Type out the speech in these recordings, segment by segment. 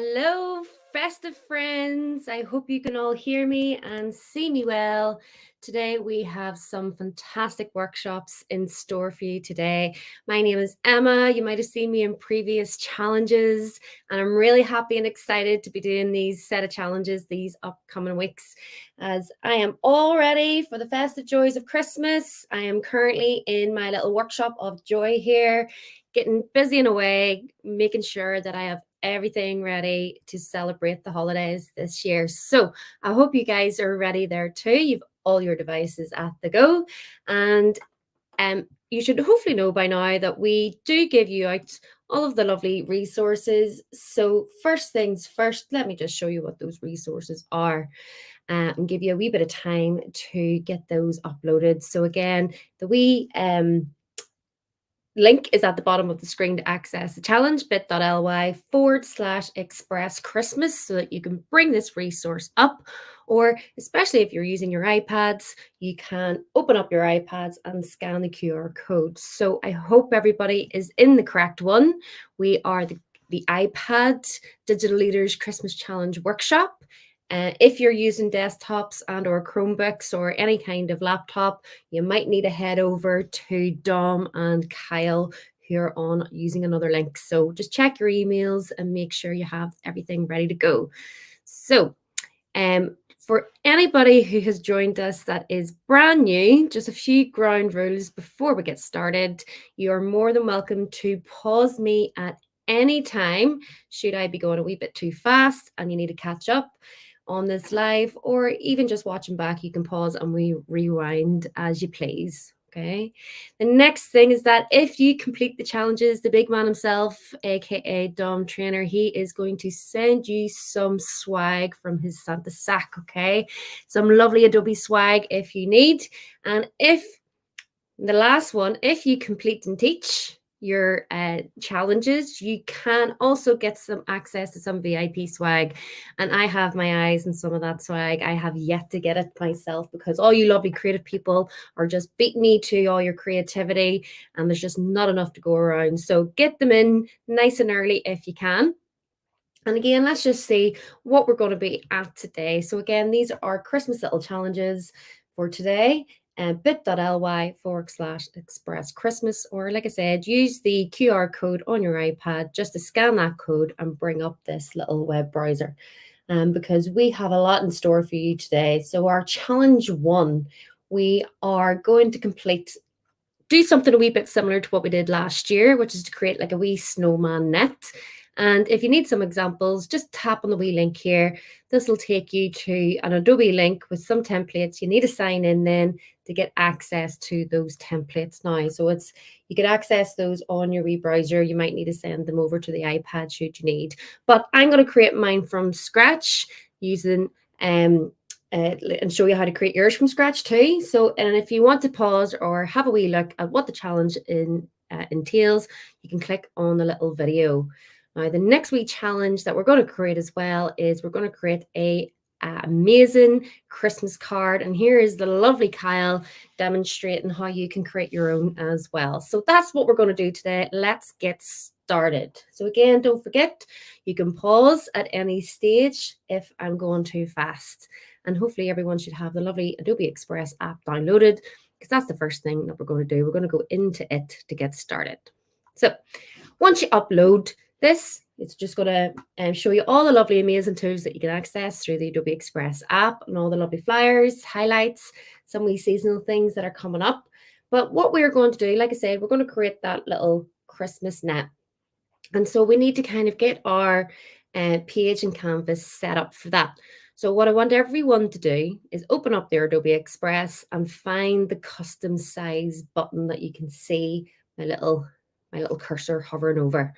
Hello, festive friends. I hope you can all hear me and see me well. Today, we have some fantastic workshops in store for you today. My name is Emma. You might have seen me in previous challenges, and I'm really happy and excited to be doing these set of challenges these upcoming weeks as I am all ready for the festive joys of Christmas. I am currently in my little workshop of joy here, getting busy and away, making sure that I have everything ready to celebrate the holidays this year. So I hope you guys are ready there too. You've all your devices at the go. And you should hopefully know by now that we do give you out all of the lovely resources. So first things first, let me just show you what those resources are and give you a wee bit of time to get those uploaded. So again, the wee link is at the bottom of the screen to access the challenge, bit.ly/express Christmas, so that you can bring this resource up. Or especially if you're using your iPads, you can open up your iPads and scan the QR code. So I hope everybody is in the correct one. We are the iPad Digital Leaders Christmas Challenge Workshop. If you're using desktops and or Chromebooks or any kind of laptop, you might need to head over to Dom and Kyle, who are on using another link. So just check your emails and make sure you have everything ready to go. So for anybody who has joined us that is brand new, just a few ground rules before we get started. You are more than welcome to pause me at any time should I be going a wee bit too fast and you need to catch up on this live, or even just watching back, you can pause and rewind as you please. Okay. The next thing is that if you complete the challenges, the big man himself, aka Dom Trainer, he is going to send you some swag from his Santa sack. Okay, some lovely Adobe swag if you need. And if the last one, if you complete and teach your challenges, you can also get some access to some VIP swag. And I have my eyes on some of that swag. I have yet to get it myself because all you lovely creative people are just beating me to all your creativity, and there's just not enough to go around. So get them in nice and early if you can. And again, let's just see what we're going to be at today. So again, these are our Christmas little challenges for today. Bit.ly/express Christmas, or like I said, use the QR code on your iPad just to scan that code and bring up this little web browser. Because we have a lot in store for you today. So our challenge one, we are going to do something a wee bit similar to what we did last year, which is to create like a wee snowman net. And if you need some examples, just tap on the wee link here. This will take you to an Adobe link with some templates. You need to sign in then to get access to those templates now. So you can access those on your wee browser. You might need to send them over to the iPad should you need. But I'm going to create mine from scratch using and show you how to create yours from scratch too. So, and if you want to pause or have a wee look at what the challenge entails, you can click on the little video. Now, the next wee challenge that we're going to create as well is we're going to create a amazing Christmas card. And here is the lovely Kyle demonstrating how you can create your own as well. So that's what we're going to do today. Let's get started. So again, don't forget, you can pause at any stage if I'm going too fast. And hopefully everyone should have the lovely Adobe Express app downloaded, because that's the first thing that we're going to do. We're going to go into it to get started. So once you upload this, it's just going to show you all the lovely, amazing tools that you can access through the Adobe Express app, and all the lovely flyers, highlights, some wee seasonal things that are coming up. But what we're going to do, like I said, we're going to create that little Christmas net. And so we need to kind of get our page and canvas set up for that. So what I want everyone to do is open up their Adobe Express and find the custom size button that you can see my little cursor hovering over.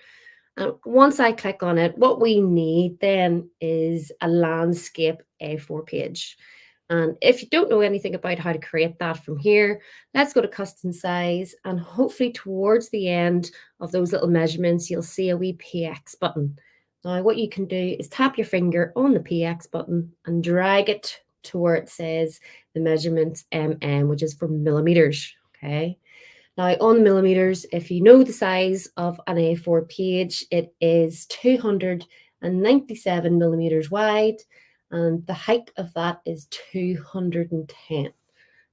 And once I click on it, what we need then is a landscape A4 page. And if you don't know anything about how to create that from here, let's go to custom size, and hopefully towards the end of those little measurements, you'll see a wee PX button. Now, what you can do is tap your finger on the PX button and drag it to where it says the measurements which is for millimeters. Okay. Now, on millimeters, if you know the size of an A4 page, it is 270 and 97 millimeters wide, and the height of that is 210.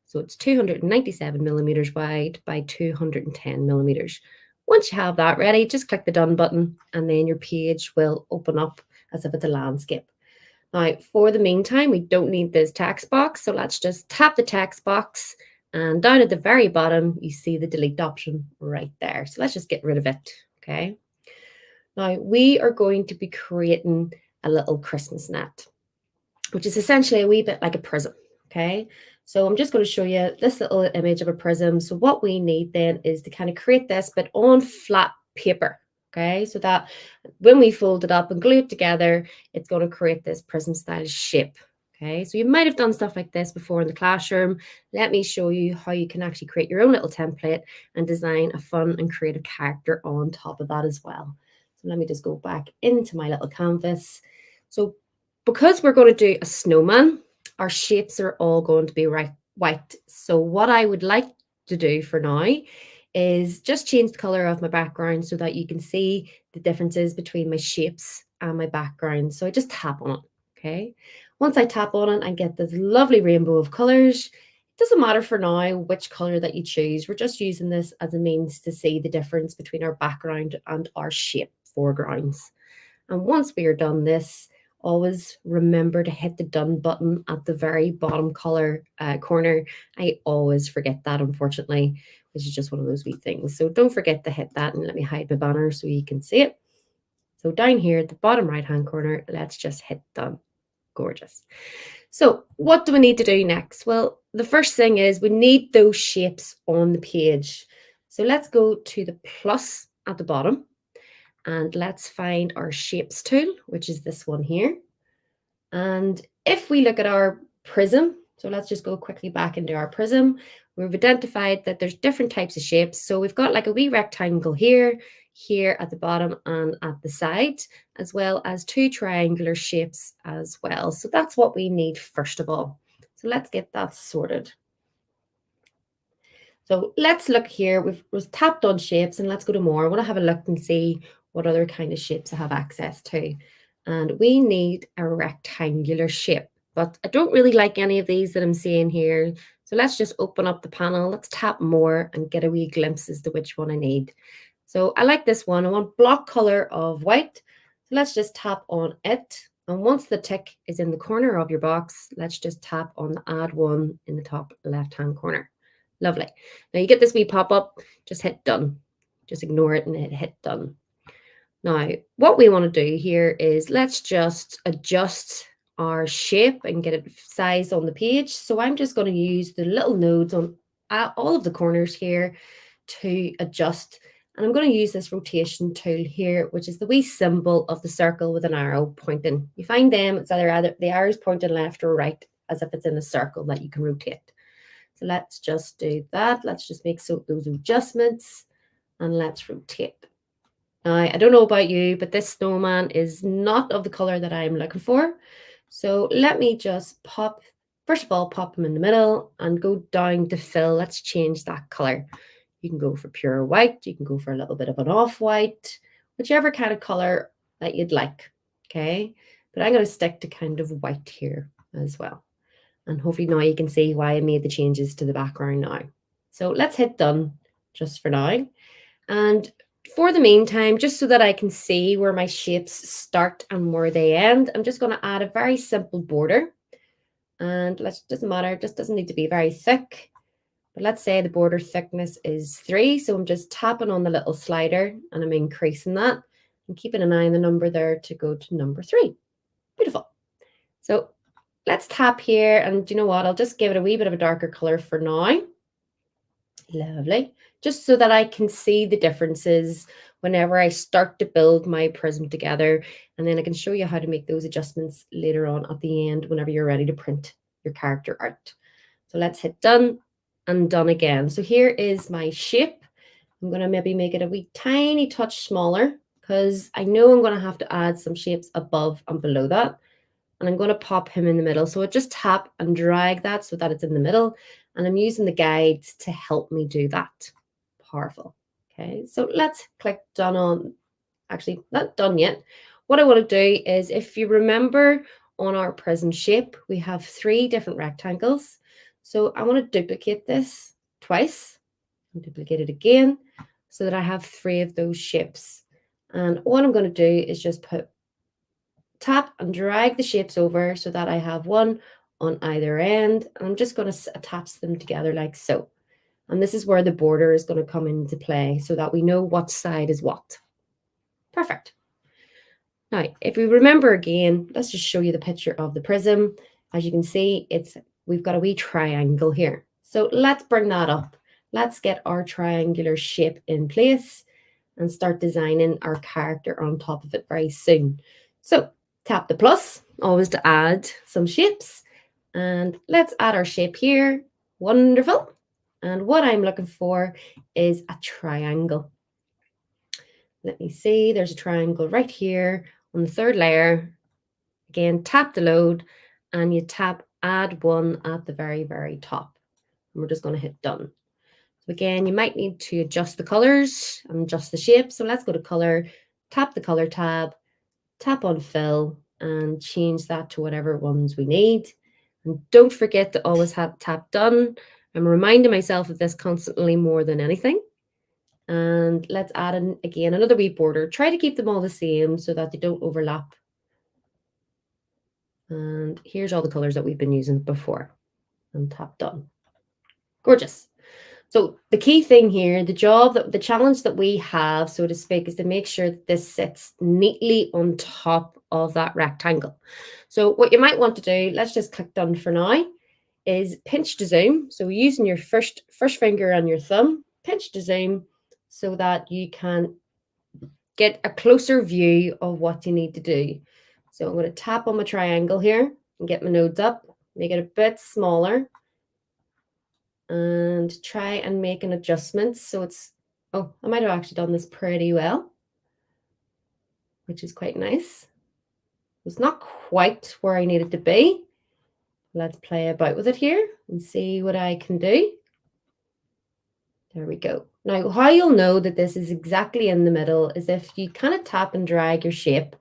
So it's 297 millimeters wide by 210 millimeters. Once you have that ready, just click the done button and then your page will open up as if it's a landscape. Now, for the meantime, we don't need this text box, so let's just tap the text box, and down at the very bottom, you see the delete option right there. So let's just get rid of it, okay? Now, we are going to be creating a little Christmas net, which is essentially a wee bit like a prism, okay? So I'm just going to show you this little image of a prism. So what we need then is to kind of create this, but on flat paper, okay? So that when we fold it up and glue it together, it's going to create this prism style shape, okay? So you might have done stuff like this before in the classroom. Let me show you how you can actually create your own little template and design a fun and creative character on top of that as well. So let me just go back into my little canvas. So because we're going to do a snowman, our shapes are all going to be white. So what I would like to do for now is just change the color of my background so that you can see the differences between my shapes and my background. So I just tap on it, okay? Once I tap on it, I get this lovely rainbow of colors. It doesn't matter for now which color that you choose. We're just using this as a means to see the difference between our background and our shape foregrounds. And once we are done this, always remember to hit the done button at the very bottom corner. I always forget that, unfortunately, which is just one of those wee things. So don't forget to hit that, and let me hide my banner so you can see it. So down here at the bottom right-hand corner, let's just hit done. Gorgeous. So what do we need to do next? Well, the first thing is we need those shapes on the page. So let's go to the plus at the bottom. And let's find our shapes tool, which is this one here. And if we look at our prism, so let's just go quickly back into our prism, we've identified that there's different types of shapes. So we've got like a wee rectangle here, here at the bottom and at the side, as well as two triangular shapes as well. So that's what we need first of all. So let's get that sorted. So let's look here. We've tapped on shapes and let's go to more. I want to have a look and see what other kind of shapes I have access to. And we need a rectangular shape, but I don't really like any of these that I'm seeing here. So let's just open up the panel. Let's tap more and get a wee glimpse as to which one I need. So I like this one. I want block color of white. So let's just tap on it. And once the tick is in the corner of your box, let's just tap on the add one in the top left-hand corner. Lovely. Now you get this wee pop-up, just hit done. Just ignore it and hit done. Now, what we want to do here is let's just adjust our shape and get it sized on the page. So I'm just going to use the little nodes on all of the corners here to adjust. And I'm going to use this rotation tool here, which is the wee symbol of the circle with an arrow pointing. You find them, it's either the arrow's pointing left or right, as if it's in a circle that you can rotate. So let's just do that. Let's just make those adjustments and let's rotate. Now, I don't know about you, but this snowman is not of the color that I'm looking for. So let me just first of all, pop them in the middle and go down to fill. Let's change that color. You can go for pure white. You can go for a little bit of an off-white, whichever kind of color that you'd like, okay? But I'm going to stick to kind of white here as well. And hopefully now you can see why I made the changes to the background now. So let's hit done just for now. And for the meantime, just so that I can see where my shapes start and where they end, I'm just going to add a very simple border. And doesn't matter, it just doesn't need to be very thick. But let's say the border thickness is 3. So I'm just tapping on the little slider and I'm increasing that and keeping an eye on the number there to go to number 3. Beautiful. So let's tap here, and you know what? I'll just give it a wee bit of a darker color for now. Lovely. Just so that I can see the differences whenever I start to build my prism together. And then I can show you how to make those adjustments later on at the end whenever you're ready to print your character out. So let's hit done and done again. So here is my shape. I'm going to maybe make it a wee tiny touch smaller because I know I'm going to have to add some shapes above and below that. And I'm going to pop him in the middle. So I just tap and drag that so that it's in the middle. And I'm using the guides to help me do that. Powerful. Okay, so let's click done on, actually not done yet. what I want to do is, if you remember on our prism shape, we have 3 different rectangles. So I want to duplicate this twice and duplicate it again so that I have 3 of those shapes. And what I'm going to do is just tap and drag the shapes over so that I have one on either end. And I'm just going to attach them together like so. And this is where the border is going to come into play so that we know what side is what. Perfect. Now, if we remember again, let's just show you the picture of the prism. As you can see, we've got a wee triangle here. So let's bring that up. Let's get our triangular shape in place and start designing our character on top of it very soon. So tap the plus, always to add some shapes. And let's add our shape here. Wonderful. And what I'm looking for is a triangle. Let me see, there's a triangle right here on the 3rd layer. Again, tap the load and you tap add one at the very, very top. And we're just going to hit done. So again, you might need to adjust the colors and adjust the shape. So let's go to color, tap the color tab, tap on fill and change that to whatever ones we need. And don't forget to always have tap done. I'm reminding myself of this constantly more than anything. And let's add in again another wee border. Try to keep them all the same so that they don't overlap. And here's all the colors that we've been using before. And tap done. Gorgeous. So the key thing here, the challenge that we have, so to speak, is to make sure that this sits neatly on top of that rectangle. So what you might want to do, let's just click done for now, is pinch to zoom. So using your first finger and your thumb, pinch to zoom so that you can get a closer view of what you need to do. So I'm going to tap on my triangle here and get my nodes up, make it a bit smaller and try and make an adjustment. So I might have actually done this pretty well, which is quite nice. It's not quite where I need it to be. Let's play about with it here and see what I can do. There we go. Now, how you'll know that this is exactly in the middle is if you kind of tap and drag your shape,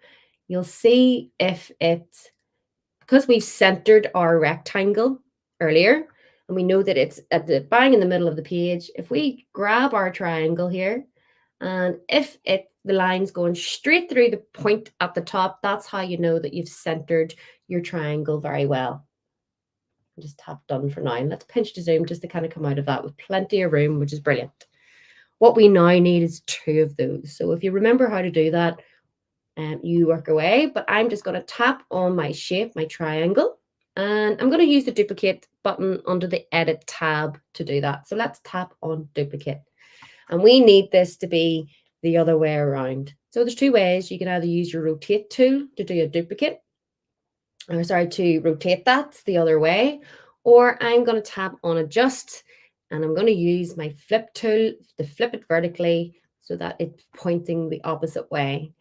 you'll see because we've centered our rectangle earlier, and we know that it's at the bang in the middle of the page. If we grab our triangle here, and if the line's going straight through the point at the top, that's how you know that you've centered your triangle very well. Just tap done for now. And let's pinch to zoom just to kind of come out of that with plenty of room, which is brilliant. What we now need is 2 of those. So if you remember how to do that, you work away, but I'm just going to tap on my shape, my triangle, and I'm going to use the duplicate button under the edit tab to do that. So let's tap on duplicate. And we need this to be the other way around. So there's 2 ways. You can either use your rotate tool to do a duplicate, or sorry, to rotate that the other way, or I'm going to tap on adjust and I'm going to use my flip tool to flip it vertically so that it's pointing the opposite way.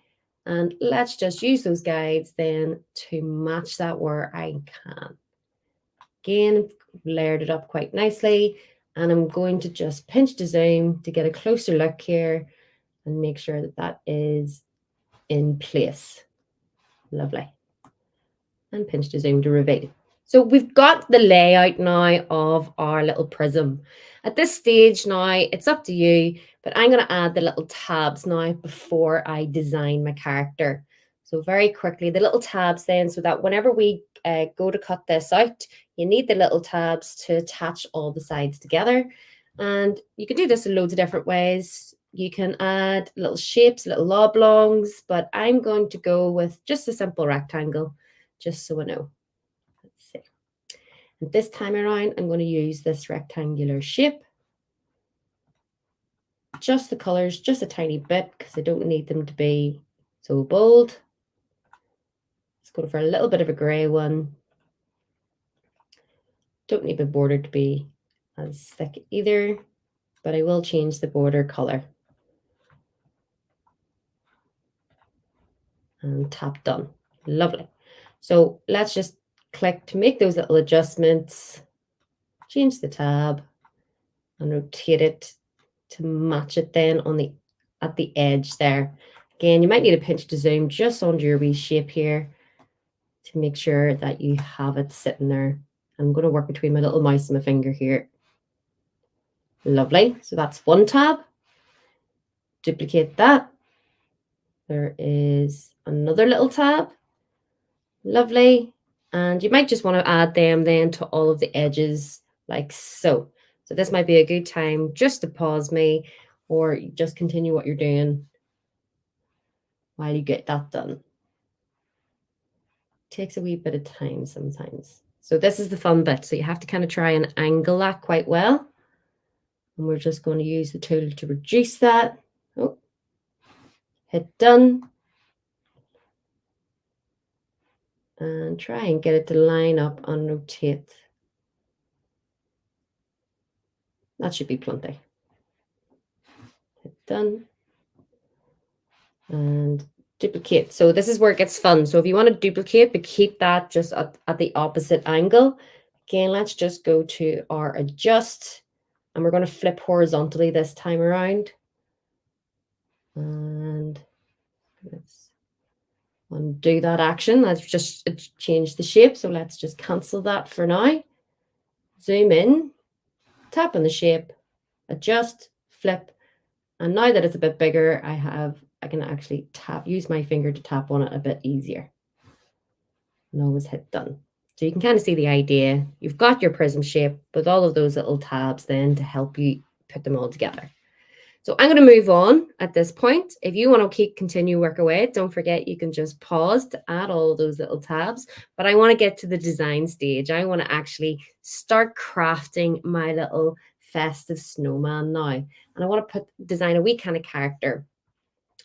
And let's just use those guides then to match that where I can. Again, layered it up quite nicely. And I'm going to just pinch to zoom to get a closer look here and make sure that that is in place. Lovely. And pinch to zoom to reveal. So we've got the layout now of our little prism. At this stage now, it's up to you, but I'm going to add the little tabs now before I design my character. So very quickly, the little tabs then, so that whenever we go to cut this out, you need the little tabs to attach all the sides together. And you can do this in loads of different ways. You can add little shapes, little oblongs, but I'm going to go with just a simple rectangle, just so I know. Let's see. And this time around, I'm going to use this rectangular shape. Just the colors, just a tiny bit, because I don't need them to be so bold. Let's go for a little bit of a grey one. Don't need the border to be as thick either, but I will change the border color. And tap done. Lovely. So let's just click to make those little adjustments, change the tab and rotate it to match it then at the edge there. Again, you might need a pinch to zoom just under your wee shape here to make sure that you have it sitting there. I'm going to work between my little mouse and my finger here. Lovely. So that's one tab. Duplicate that. There is another little tab. Lovely. And you might just want to add them then to all of the edges like so. So this might be a good time just to pause me or just continue what you're doing while you get that done. Takes a wee bit of time sometimes. So this is the fun bit. So you have to kind of try and angle that quite well. And we're just going to use the tool to reduce that. Oh, hit done. And try and get it to line up and rotate. That should be plenty. Hit done. And duplicate. So this is where it gets fun. So if you want to duplicate, but keep that just at the opposite angle. Again, let's just go to our adjust. And we're going to flip horizontally this time around. And let's undo that action. Let's just change the shape. So let's just cancel that for now. Zoom in, tap on the shape, adjust, flip. And now that it's a bit bigger, I can actually use my finger to tap on it a bit easier. And always hit done. So you can kind of see the idea. You've got your prism shape with all of those little tabs then to help you put them all together. So I'm going to move on at this point. If you want to continue work away, don't forget you can just pause to add all of those little tabs. But I want to get to the design stage. I want to actually start crafting my little festive snowman now. And I want to design a wee kind of character.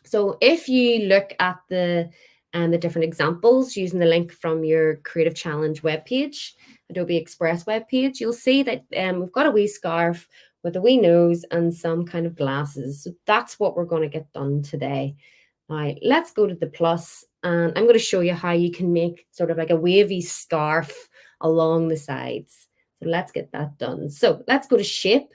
So if you look at the different examples using the link from your Creative Challenge webpage, Adobe Express webpage, you'll see that we've got a wee scarf with a wee nose and some kind of glasses. So that's what we're going to get done today. Now, let's go to the plus, and I'm going to show you how you can make sort of like a wavy scarf along the sides. So let's get that done. So let's go to shape.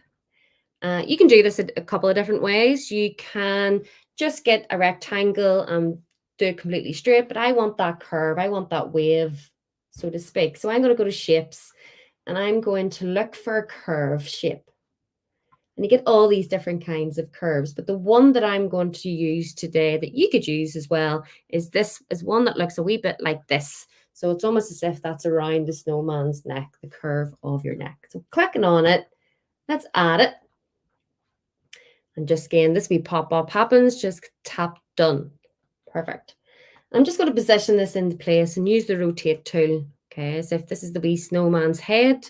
You can do this a couple of different ways. You can just get a rectangle and do it completely straight, but I want that curve. I want that wave, so to speak. So I'm going to go to shapes, and I'm going to look for a curve shape. And you get all these different kinds of curves, but the one that I'm going to use today that you could use as well is one that looks a wee bit like this. So it's almost as if that's around the snowman's neck, the curve of your neck. So clicking on it, let's add it. And just again, this wee pop-up happens, just tap done. Perfect. I'm just going to position this into place and use the rotate tool. Okay, as if this is the wee snowman's head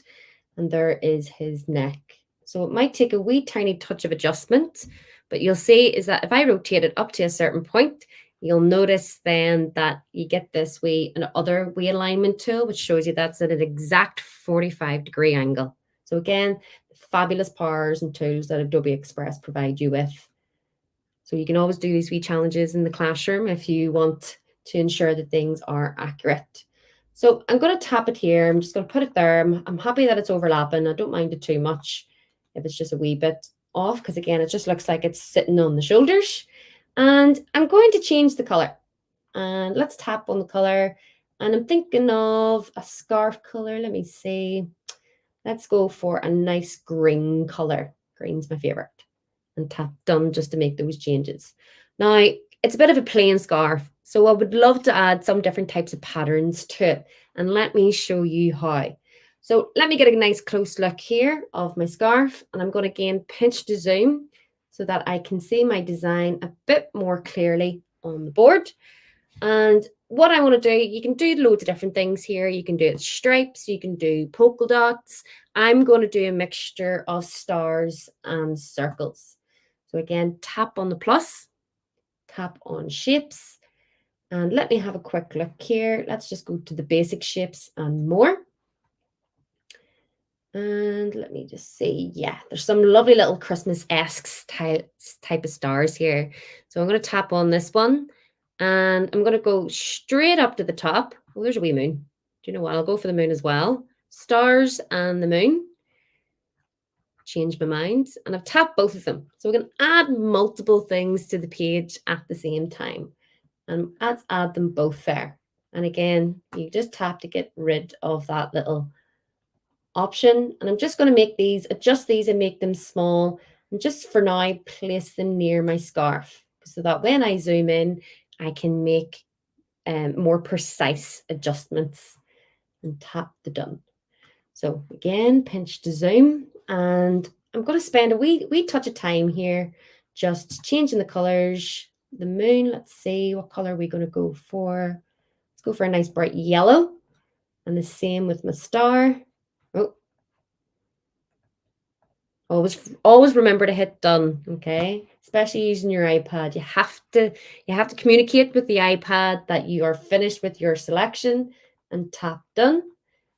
and there is his neck. So it might take a wee tiny touch of adjustment, but you'll see is that if I rotate it up to a certain point, you'll notice then that you get this other wee alignment tool, which shows you that's at an exact 45-degree angle. So again, fabulous powers and tools that Adobe Express provide you with. So you can always do these wee challenges in the classroom if you want to ensure that things are accurate. So I'm going to tap it here. I'm just going to put it there. I'm happy that it's overlapping. I don't mind it too much if it's just a wee bit off, because again, it just looks like it's sitting on the shoulders. And I'm going to change the color. And let's tap on the color. And I'm thinking of a scarf color. Let me see. Let's go for a nice green color. Green's my favorite. And tap done just to make those changes. Now, it's a bit of a plain scarf, so I would love to add some different types of patterns to it. And let me show you how. So let me get a nice close look here of my scarf. And I'm going to again pinch to zoom so that I can see my design a bit more clearly on the board. And what I want to do, you can do loads of different things here. You can do it stripes, you can do polka dots. I'm going to do a mixture of stars and circles. So again, tap on the plus, tap on shapes, and let me have a quick look here. Let's just go to the basic shapes and more. And let me just see. Yeah, there's some lovely little Christmas-esque type of stars here. So I'm going to tap on this one. And I'm going to go straight up to the top. Oh, there's a wee moon. Do you know what? I'll go for the moon as well. Stars and the moon. changed my mind and I've tapped both of them. So we can add multiple things to the page at the same time. And let's add them both there. And again, you just tap to get rid of that little option. And I'm just going to make these, adjust these and make them small. And just for now, place them near my scarf so that when I zoom in, I can make more precise adjustments and tap the done. So again, pinch to zoom, and I'm going to spend a wee touch of time here just changing the colors. The moon, let's see, what color are we going to go for? Let's go for a nice bright yellow, and the same with my star. Oh, always remember to hit done, okay? Especially using your iPad. You have to communicate with the iPad that you are finished with your selection and tap done.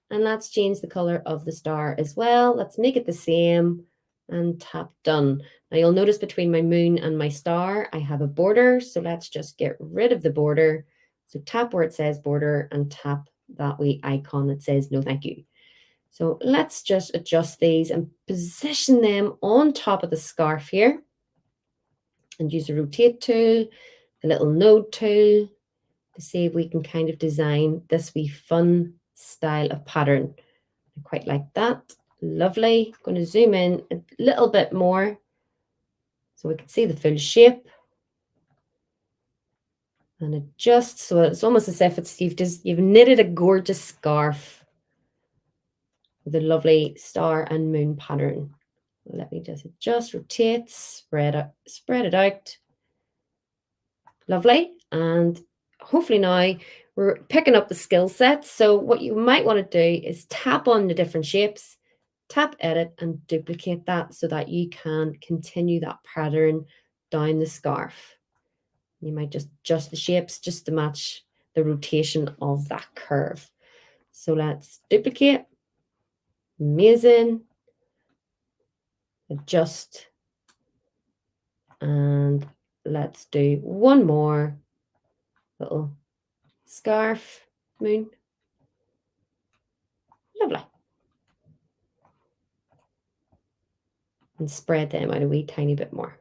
And let's change the color of the star as well. Let's make it the same and tap done. Now you'll notice between my moon and my star, I have a border. So let's just get rid of the border. So tap where it says border and tap that wee icon that says no thank you. So let's just adjust these and position them on top of the scarf here. And use the rotate tool, the little node tool to see if we can kind of design this wee fun style of pattern. I quite like that. Lovely. I'm going to zoom in a little bit more so we can see the full shape. And adjust so it's almost as if it's you've knitted a gorgeous scarf with a lovely star and moon pattern. Let me just adjust, rotate, spread it out. Lovely. And hopefully now we're picking up the skill set. So what you might want to do is tap on the different shapes, tap edit and duplicate that so that you can continue that pattern down the scarf. You might just adjust the shapes just to match the rotation of that curve. So let's duplicate. Amazing. Adjust. And let's do one more little scarf moon. Lovely. And spread them out a wee tiny bit more.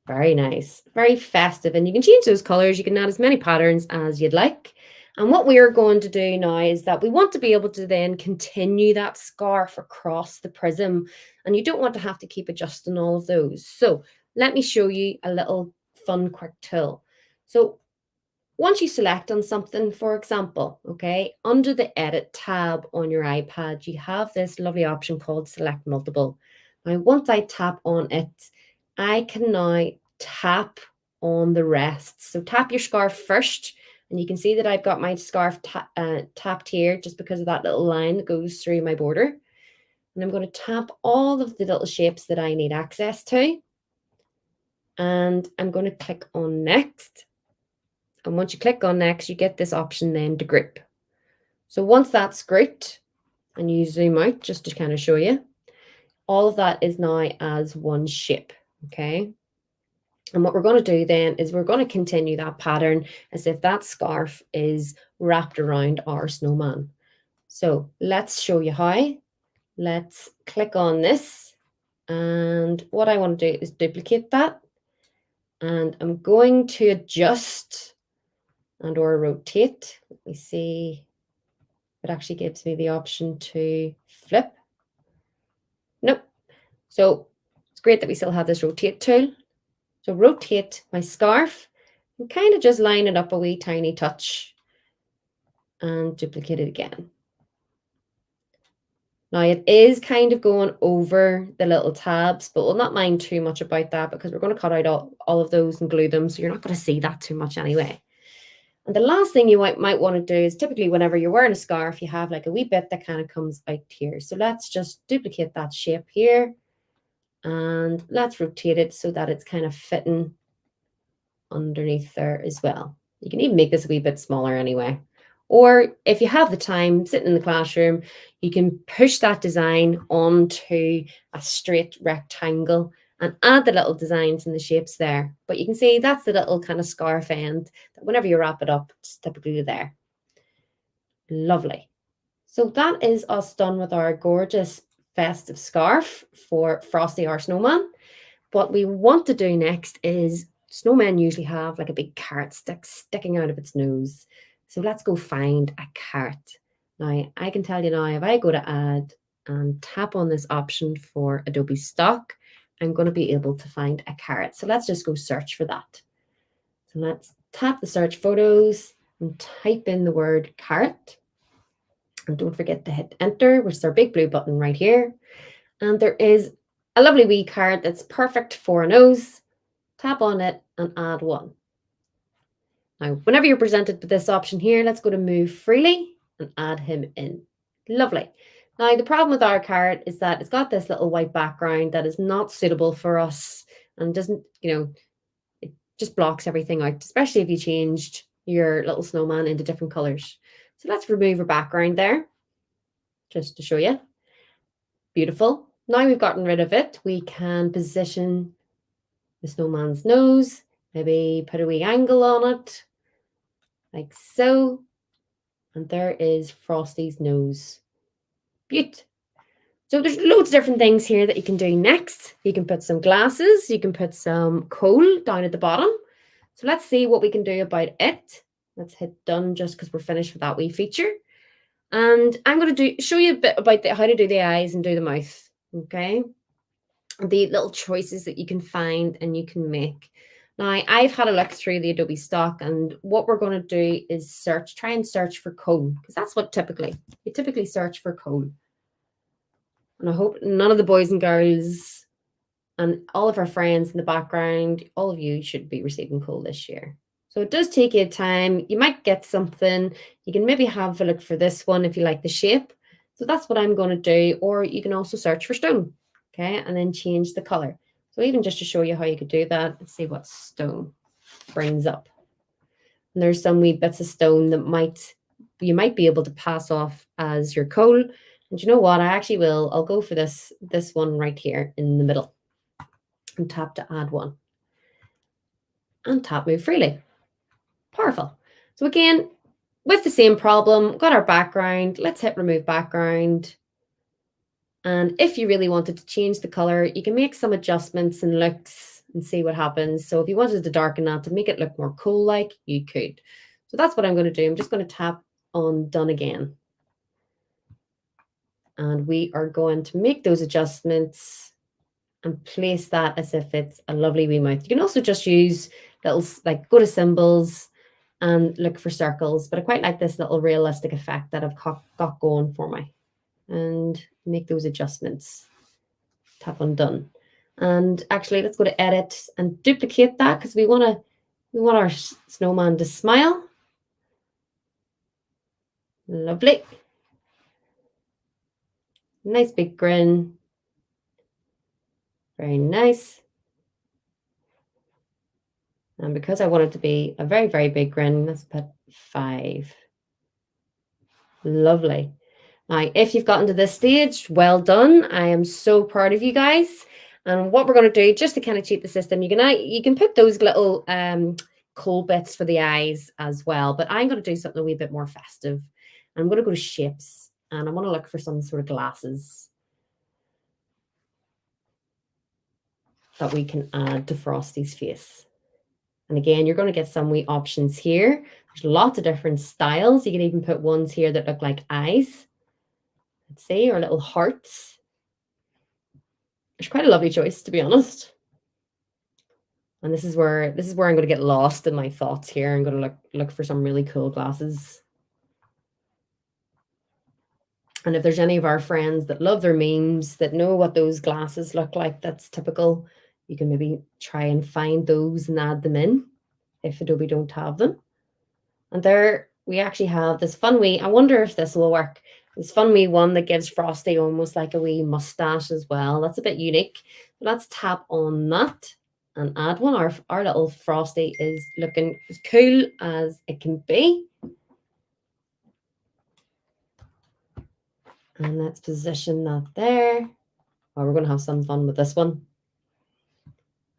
Very nice, very festive. And you can change those colors. You can add as many patterns as you'd like. And what we are going to do now is that we want to be able to then continue that scarf across the prism. And you don't want to have to keep adjusting all of those. So let me show you a little fun, quick tool. So once you select on something, for example, okay, under the Edit tab on your iPad, you have this lovely option called Select Multiple. Now, once I tap on it, I can now tap on the rest. So tap your scarf first, and you can see that I've got my scarf tapped here just because of that little line that goes through my border. And I'm going to tap all of the little shapes that I need access to. And I'm going to click on Next. And once you click on Next, you get this option then to group. So once that's grouped, and you zoom out just to kind of show you, all of that is now as one shape, okay? And what we're going to do then is we're going to continue that pattern as if that scarf is wrapped around our snowman. So let's show you how. Let's click on this. And what I want to do is duplicate that. And I'm going to adjust and or rotate. Let me see. It actually gives me the option to flip. Nope. So it's great that we still have this rotate tool. So rotate my scarf and kind of just line it up a wee tiny touch and duplicate it again. Now it is kind of going over the little tabs, but we'll not mind too much about that because we're going to cut out all of those and glue them. So you're not going to see that too much anyway. And the last thing you might want to do is typically whenever you're wearing a scarf, you have like a wee bit that kind of comes out here. So let's just duplicate that shape here and let's rotate it so that it's kind of fitting underneath there as well. You can even make this a wee bit smaller anyway. Or if you have the time sitting in the classroom, you can push that design onto a straight rectangle and add the little designs and the shapes there. But you can see that's the little kind of scarf end that whenever you wrap it up, it's typically there. Lovely. So that is us done with our gorgeous festive scarf for Frosty our snowman. What we want to do next is snowmen usually have like a big carrot sticking out of its nose. So let's go find a carrot. Now, I can tell you now, if I go to add and tap on this option for Adobe Stock, I'm going to be able to find a carrot. So let's just go search for that. So let's tap the search photos and type in the word carrot. And don't forget to hit enter, which is our big blue button right here. And there is a lovely wee carrot that's perfect for a nose. Tap on it and add one. Now, whenever you're presented with this option here, let's go to move freely and add him in. Lovely. Now, the problem with our carrot is that it's got this little white background that is not suitable for us and doesn't, it just blocks everything out, especially if you changed your little snowman into different colors. So let's remove our background there, just to show you. Beautiful. Now we've gotten rid of it, we can position the snowman's nose, maybe put a wee angle on it, like so. And there is Frosty's nose. Beaut. So there's loads of different things here that you can do next. You can put some glasses, you can put some coal down at the bottom. So let's see what we can do about it. Let's hit done just because we're finished with that wee feature. And I'm going to show you a bit about how to do the eyes and do the mouth. Okay. The little choices that you can find and you can make. Now, I've had a look through the Adobe Stock, and what we're going to do is try and search for coal, because that's what you typically search for coal. And I hope none of the boys and girls and all of our friends in the background, all of you should be receiving coal this year. So it does take you time. You might get something. You can maybe have a look for this one if you like the shape. So that's what I'm going to do. Or you can also search for stone. Okay, and then change the color. So even just to show you how you could do that, let's see what stone brings up. And there's some wee bits of stone that you might be able to pass off as your coal. And you know what? I'll go for this one right here in the middle. And tap to add one. And tap move freely. Powerful. So again, with the same problem, got our background. Let's hit remove background. And if you really wanted to change the color, you can make some adjustments and looks and see what happens. So if you wanted to darken that to make it look more coal-like, you could. So that's what I'm going to do. I'm just going to tap on done again. And we are going to make those adjustments and place that as if it's a lovely wee mouth. You can also just use little, like go to symbols and look for circles. But I quite like this little realistic effect that I've got going for me. And make those adjustments. Tap on done. And actually, let's go to edit and duplicate that because we want our snowman to smile. Lovely. Nice big grin. Very nice. And because I want it to be a very, very big grin, let's put 5. Lovely. Now, if you've gotten to this stage, well done. I am so proud of you guys. And what we're going to do, just to kind of cheat the system, you can put those little coal bits for the eyes as well. But I'm going to do something a wee bit more festive. I'm going to go to shapes, and I want to look for some sort of glasses that we can add to Frosty's face. And again, you're going to get some wee options here. There's lots of different styles. You can even put ones here that look like eyes. Let's see, or little hearts. It's quite a lovely choice, to be honest. And this is where I'm going to get lost in my thoughts here. I'm going to look for some really cool glasses. And if there's any of our friends that love their memes, that know what those glasses look like, that's typical, you can maybe try and find those and add them in if Adobe don't have them. And there we actually have this fun wee, I wonder if this will work, this fun wee one that gives Frosty almost like a wee mustache as well. That's a bit unique. So let's tap on that and add one. Our little Frosty is looking as cool as it can be. And let's position that there. Oh, we're going to have some fun with this one.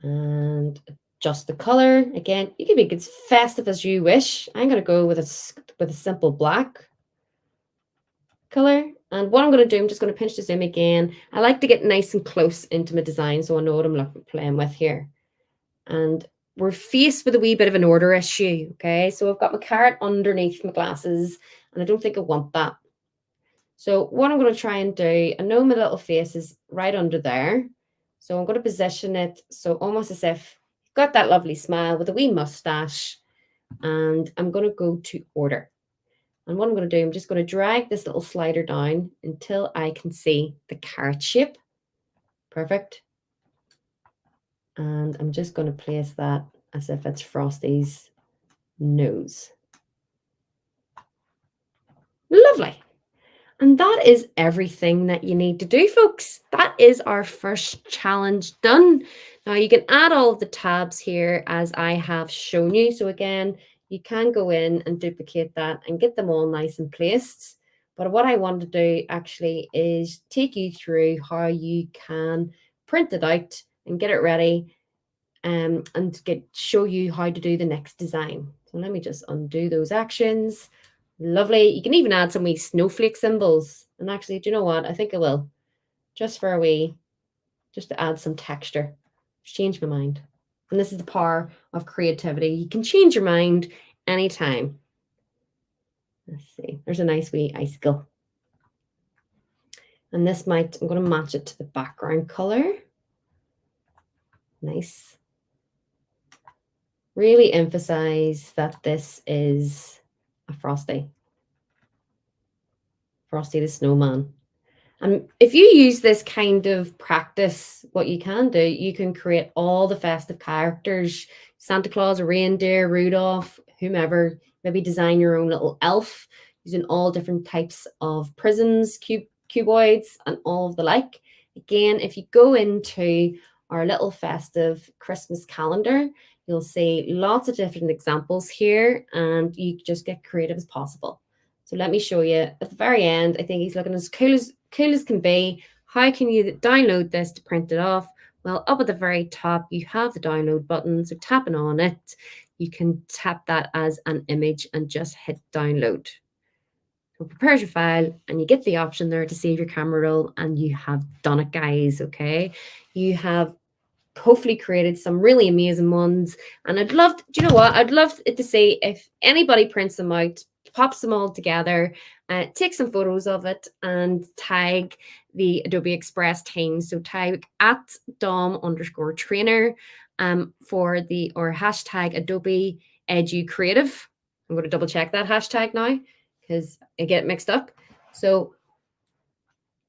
And adjust the color. Again, you can make it as festive as you wish. I'm going to go with a simple black color. And And what I'm going to do, I'm just going to pinch the zoom again. I like to get nice and close into my design so I know what I'm playing with here. And we're faced with a wee bit of an order issue, okay? So I've got my carrot underneath my glasses, and I don't think I want that. So what I'm going to try and do, I know my little face is right under there. So I'm going to position it so almost as if you've got that lovely smile with a wee mustache, and I'm going to go to order. And what I'm going to do, I'm just going to drag this little slider down until I can see the carrot shape. Perfect. And I'm just going to place that as if it's Frosty's nose. Lovely. And that is everything that you need to do, folks. That is our first challenge done. Now you can add all of the tabs here as I have shown you. So again, you can go in and duplicate that and get them all nice and placed. But what I want to do actually is take you through how you can print it out and get it ready, and show you how to do the next design. So let me just undo those actions. Lovely. You can even add some wee snowflake symbols. And actually, do you know what? I think I will. Just for a wee, just to add some texture. Just change my mind. And this is the power of creativity. You can change your mind anytime. Let's see. There's a nice wee icicle. And this might, I'm going to match it to the background color. Nice. Really emphasize that this is a Frosty the Snowman. And if you use this kind of practice, what you can do, you can create all the festive characters, Santa Claus, a reindeer, Rudolph, whomever, maybe design your own little elf using all different types of prisms, cuboids, and all of the like. Again, if you go into our little festive Christmas calendar, you'll see lots of different examples here, and you just get creative as possible. So let me show you at the very end. I think he's looking as cool as can be. How can you download this to print it off? Well, up at the very top, you have the download button. So tapping on it, you can tap that as an image and just hit download. So prepares your file, and you get the option there to save your camera roll, and you have done it, guys. Okay, you have hopefully created some really amazing ones. And I'd love, do you know what? I'd love it to see if anybody prints them out, pops them all together, take some photos of it, and tag the Adobe Express team. So tag at Dom_trainer or hashtag Adobe Edu Creative. I'm going to double check that hashtag now because I get it mixed up. So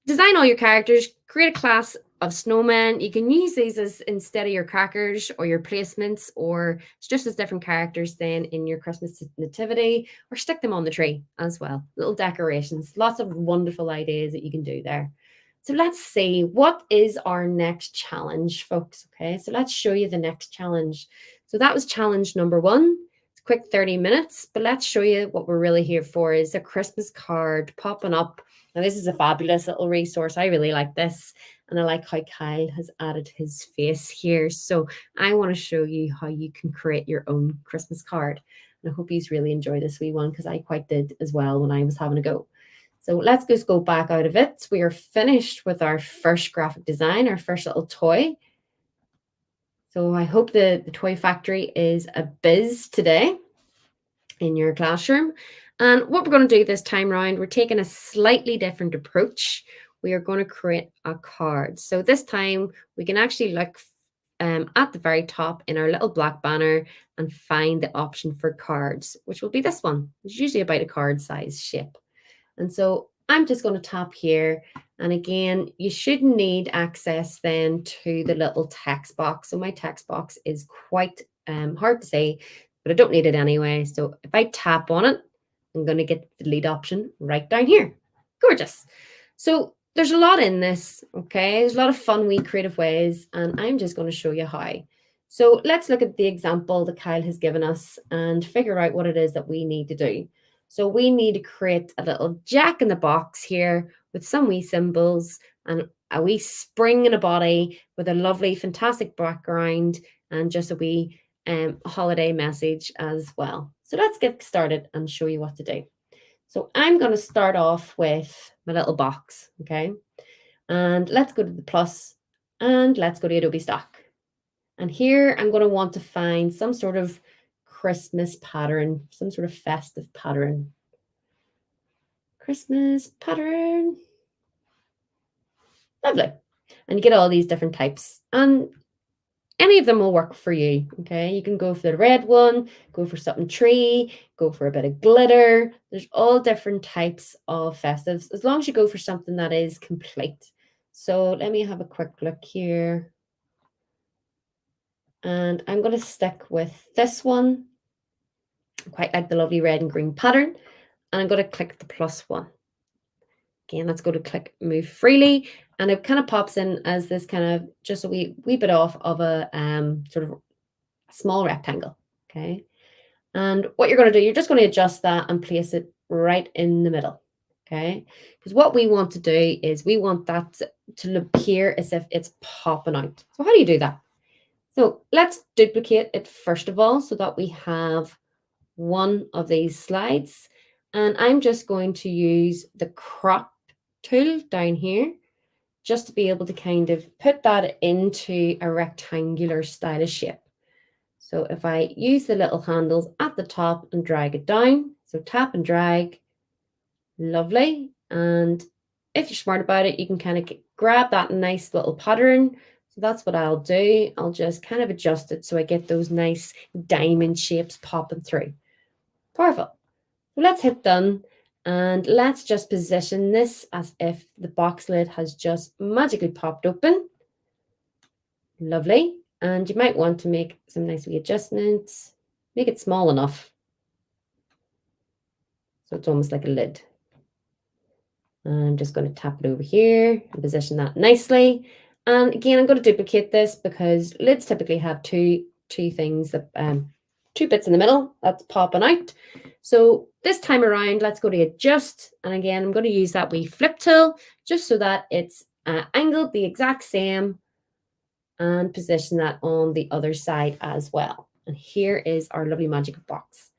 design all your characters, create a class of snowmen. You can use these as instead of your crackers or your placements, or it's just as different characters then in your Christmas nativity, or stick them on the tree as well. Little decorations, lots of wonderful ideas that you can do there. So let's see, what is our next challenge, folks? Okay, so let's show you the next challenge. So that was challenge number 1. It's a quick 30 minutes, but let's show you what we're really here for is a Christmas card popping up. Now, this is a fabulous little resource. I really like this. And I like how Kyle has added his face here. So I want to show you how you can create your own Christmas card. And I hope you really enjoy this wee one, because I quite did as well when I was having a go. So let's just go back out of it. We are finished with our first graphic design, our first little toy. So I hope the toy factory is a biz today in your classroom. And what we're going to do this time around, we're taking a slightly different approach. We are going to create a card. So this time we can actually look at the very top in our little black banner and find the option for cards, which will be this one. It's usually about a card size shape. And so I'm just going to tap here. And again, you shouldn't need access then to the little text box. So my text box is quite hard to see, but I don't need it anyway. So if I tap on it, I'm going to get the delete option right down here. Gorgeous. So there's a lot in this, okay? There's a lot of fun, wee creative ways, and I'm just going to show you how. So let's look at the example that Kyle has given us and figure out what it is that we need to do. So we need to create a little jack in the box here with some wee symbols and a wee spring in a body with a lovely, fantastic background and just a wee holiday message as well. So let's get started and show you what to do. So I'm going to start off with my little box, okay? And let's go to the plus and let's go to Adobe Stock. And here I'm going to want to find some sort of Christmas pattern, some sort of festive pattern. Christmas pattern. Lovely. And you get all these different types. And any of them will work for you, okay? You can go for the red one, go for something tree, go for a bit of glitter. There's all different types of festives, as long as you go for something that is complete. So let me have a quick look here. And I'm going to stick with this one. I quite like the lovely red and green pattern. And I'm going to click the plus one. Again, let's go to click move freely. And it kind of pops in as this kind of just a wee bit off of a sort of small rectangle. Okay. And what you're going to do, you're just going to adjust that and place it right in the middle. Okay. Because what we want to do is we want that to appear as if it's popping out. So how do you do that? So let's duplicate it first of all so that we have one of these slides. And I'm just going to use the crop tool down here just to be able to kind of put that into a rectangular style of shape. So if I use the little handles at the top and drag it down, so tap and drag, lovely. And if you're smart about it, you can kind of grab that nice little pattern. So that's what I'll do. I'll just kind of adjust it so I get those nice diamond shapes popping through. Perfect. So let's hit done. And let's just position this as if the box lid has just magically popped open. Lovely. And you might want to make some nice wee adjustments. Make it small enough. So it's almost like a lid. And I'm just going to tap it over here and position that nicely. And again, I'm going to duplicate this because lids typically have two things that two bits in the middle that's popping out. So this time around, let's go to adjust. And again, I'm going to use that wee flip tool just so that it's angled the exact same and position that on the other side as well. And here is our lovely magic box.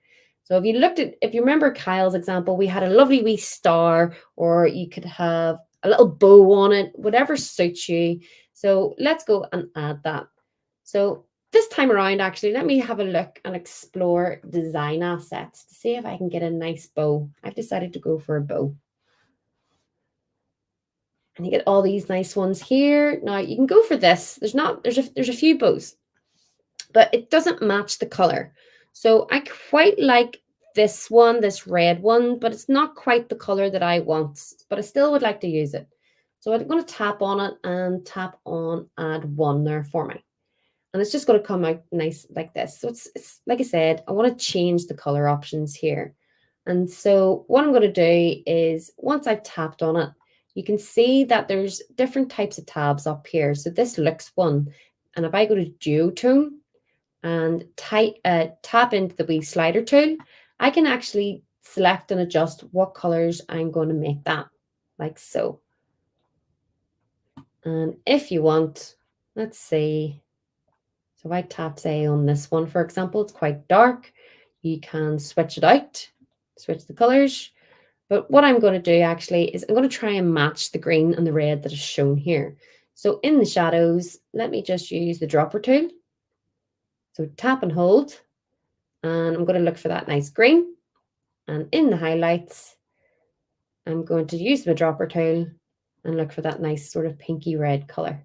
So if you remember Kyle's example, we had a lovely wee star, or you could have a little bow on it, whatever suits you. So let's go and add that. So this time around, actually, let me have a look and explore design assets to see if I can get a nice bow. I've decided to go for a bow. And you get all these nice ones here. Now you can go for this. There's a few bows, but it doesn't match the color. So I quite like this one, this red one, but it's not quite the color that I want, but I still would like to use it. So I'm going to tap on it and tap on add one there for me. And it's just going to come out nice like this. So it's like I said, I want to change the color options here. And so what I'm going to do is once I've tapped on it, you can see that there's different types of tabs up here. So this looks one. And if I go to duotone and tap into the wee slider tool, I can actually select and adjust what colors I'm going to make that, like so. And if you want, let's see. So if I tap, say, on this one, for example, it's quite dark. You can switch it out, switch the colors. But what I'm going to do actually is I'm going to try and match the green and the red that is shown here. So in the shadows, let me just use the dropper tool. So tap and hold, and I'm going to look for that nice green. And in the highlights, I'm going to use the dropper tool and look for that nice sort of pinky red color.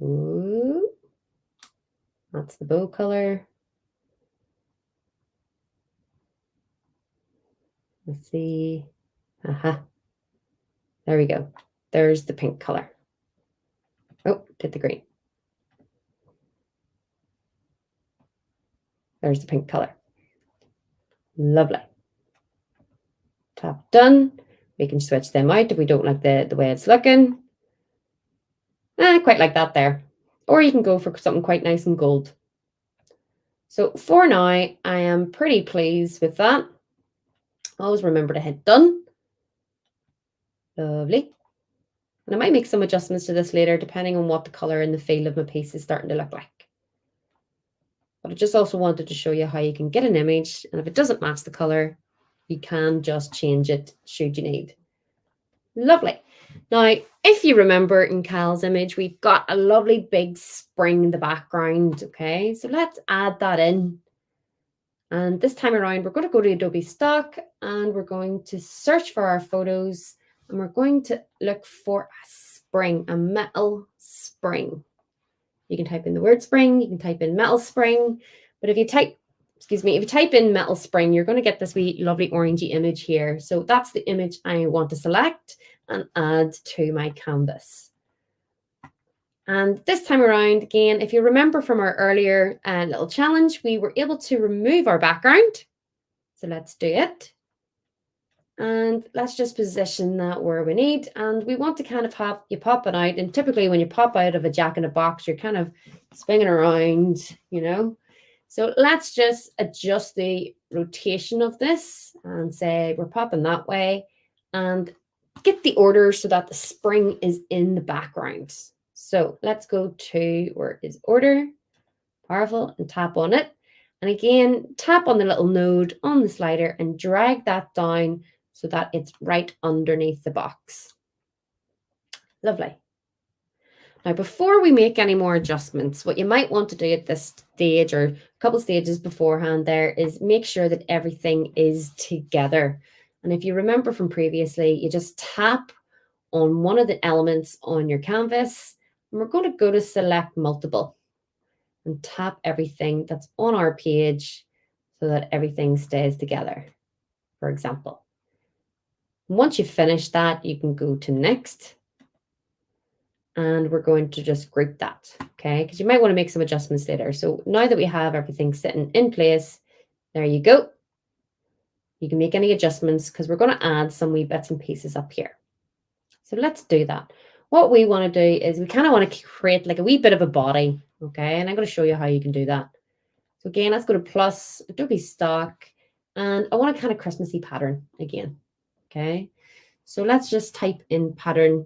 Ooh, that's the bow color. Let's see. Aha. There we go. There's the pink color. Oh, did the green. There's the pink color. Lovely. Tap done. We can switch them out if we don't like the way it's looking. I quite like that there. Or you can go for something quite nice and gold. So for now, I am pretty pleased with that. Always remember to hit done. Lovely. And I might make some adjustments to this later, depending on what the color and the feel of my piece is starting to look like. But I just also wanted to show you how you can get an image, and if it doesn't match the color, You can just change it should you need. Lovely. Now, if you remember in Cal's image, we've got a lovely big spring in the background, okay? So let's add that in. And this time around, we're going to go to Adobe Stock and we're going to search for our photos and we're going to look for a spring, a metal spring. You can type in the word spring, you can type in metal spring, but if you type in metal spring, you're going to get this wee lovely orangey image here. So that's the image I want to select and add to my canvas. And this time around, again, if you remember from our earlier little challenge, we were able to remove our background. So let's do it. And let's just position that where we need. And we want to kind of have you pop it out. And typically when you pop out of a Jack-in-the-Box, you're kind of spinning around, you know. So let's just adjust the rotation of this and say we're popping that way and get the order so that the spring is in the background. So let's go to where is order, powerful, and tap on it. And again, tap on the little node on the slider and drag that down so that it's right underneath the box. Lovely. Now, before we make any more adjustments, what you might want to do at this stage or a couple stages beforehand there is make sure that everything is together. And if you remember from previously, you just tap on one of the elements on your canvas, and we're going to go to select multiple and tap everything that's on our page so that everything stays together, for example. Once you've finished that, you can go to next. And we're going to just group that, okay? Because you might want to make some adjustments later. So now that we have everything sitting in place, there you go. You can make any adjustments because we're going to add some wee bits and pieces up here. So let's do that. What we want to do is we kind of want to create like a wee bit of a body, okay? And I'm going to show you how you can do that. So again, let's go to plus, Adobe Stock, and I want a kind of Christmassy pattern again, okay? So let's just type in pattern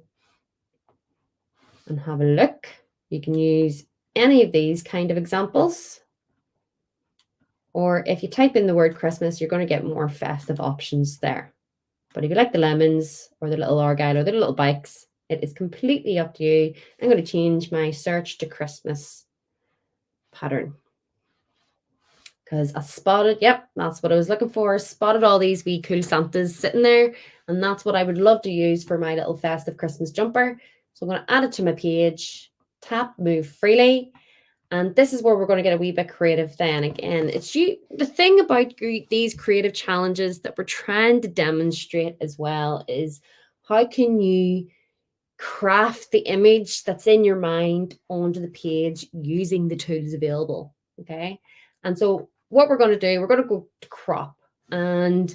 and have a look. You can use any of these kind of examples. Or if you type in the word Christmas, you're going to get more festive options there. But if you like the lemons or the little argyle or the little bikes, it is completely up to you. I'm going to change my search to Christmas pattern. Because I spotted, yep, that's what I was looking for. Spotted all these wee cool Santas sitting there. And that's what I would love to use for my little festive Christmas jumper. So I'm going to add it to my page, tap move freely. And this is where we're going to get a wee bit creative then. Again, it's the thing about these creative challenges that we're trying to demonstrate as well is how can you craft the image that's in your mind onto the page using the tools available, okay? And so what we're going to do, we're going to go to crop. And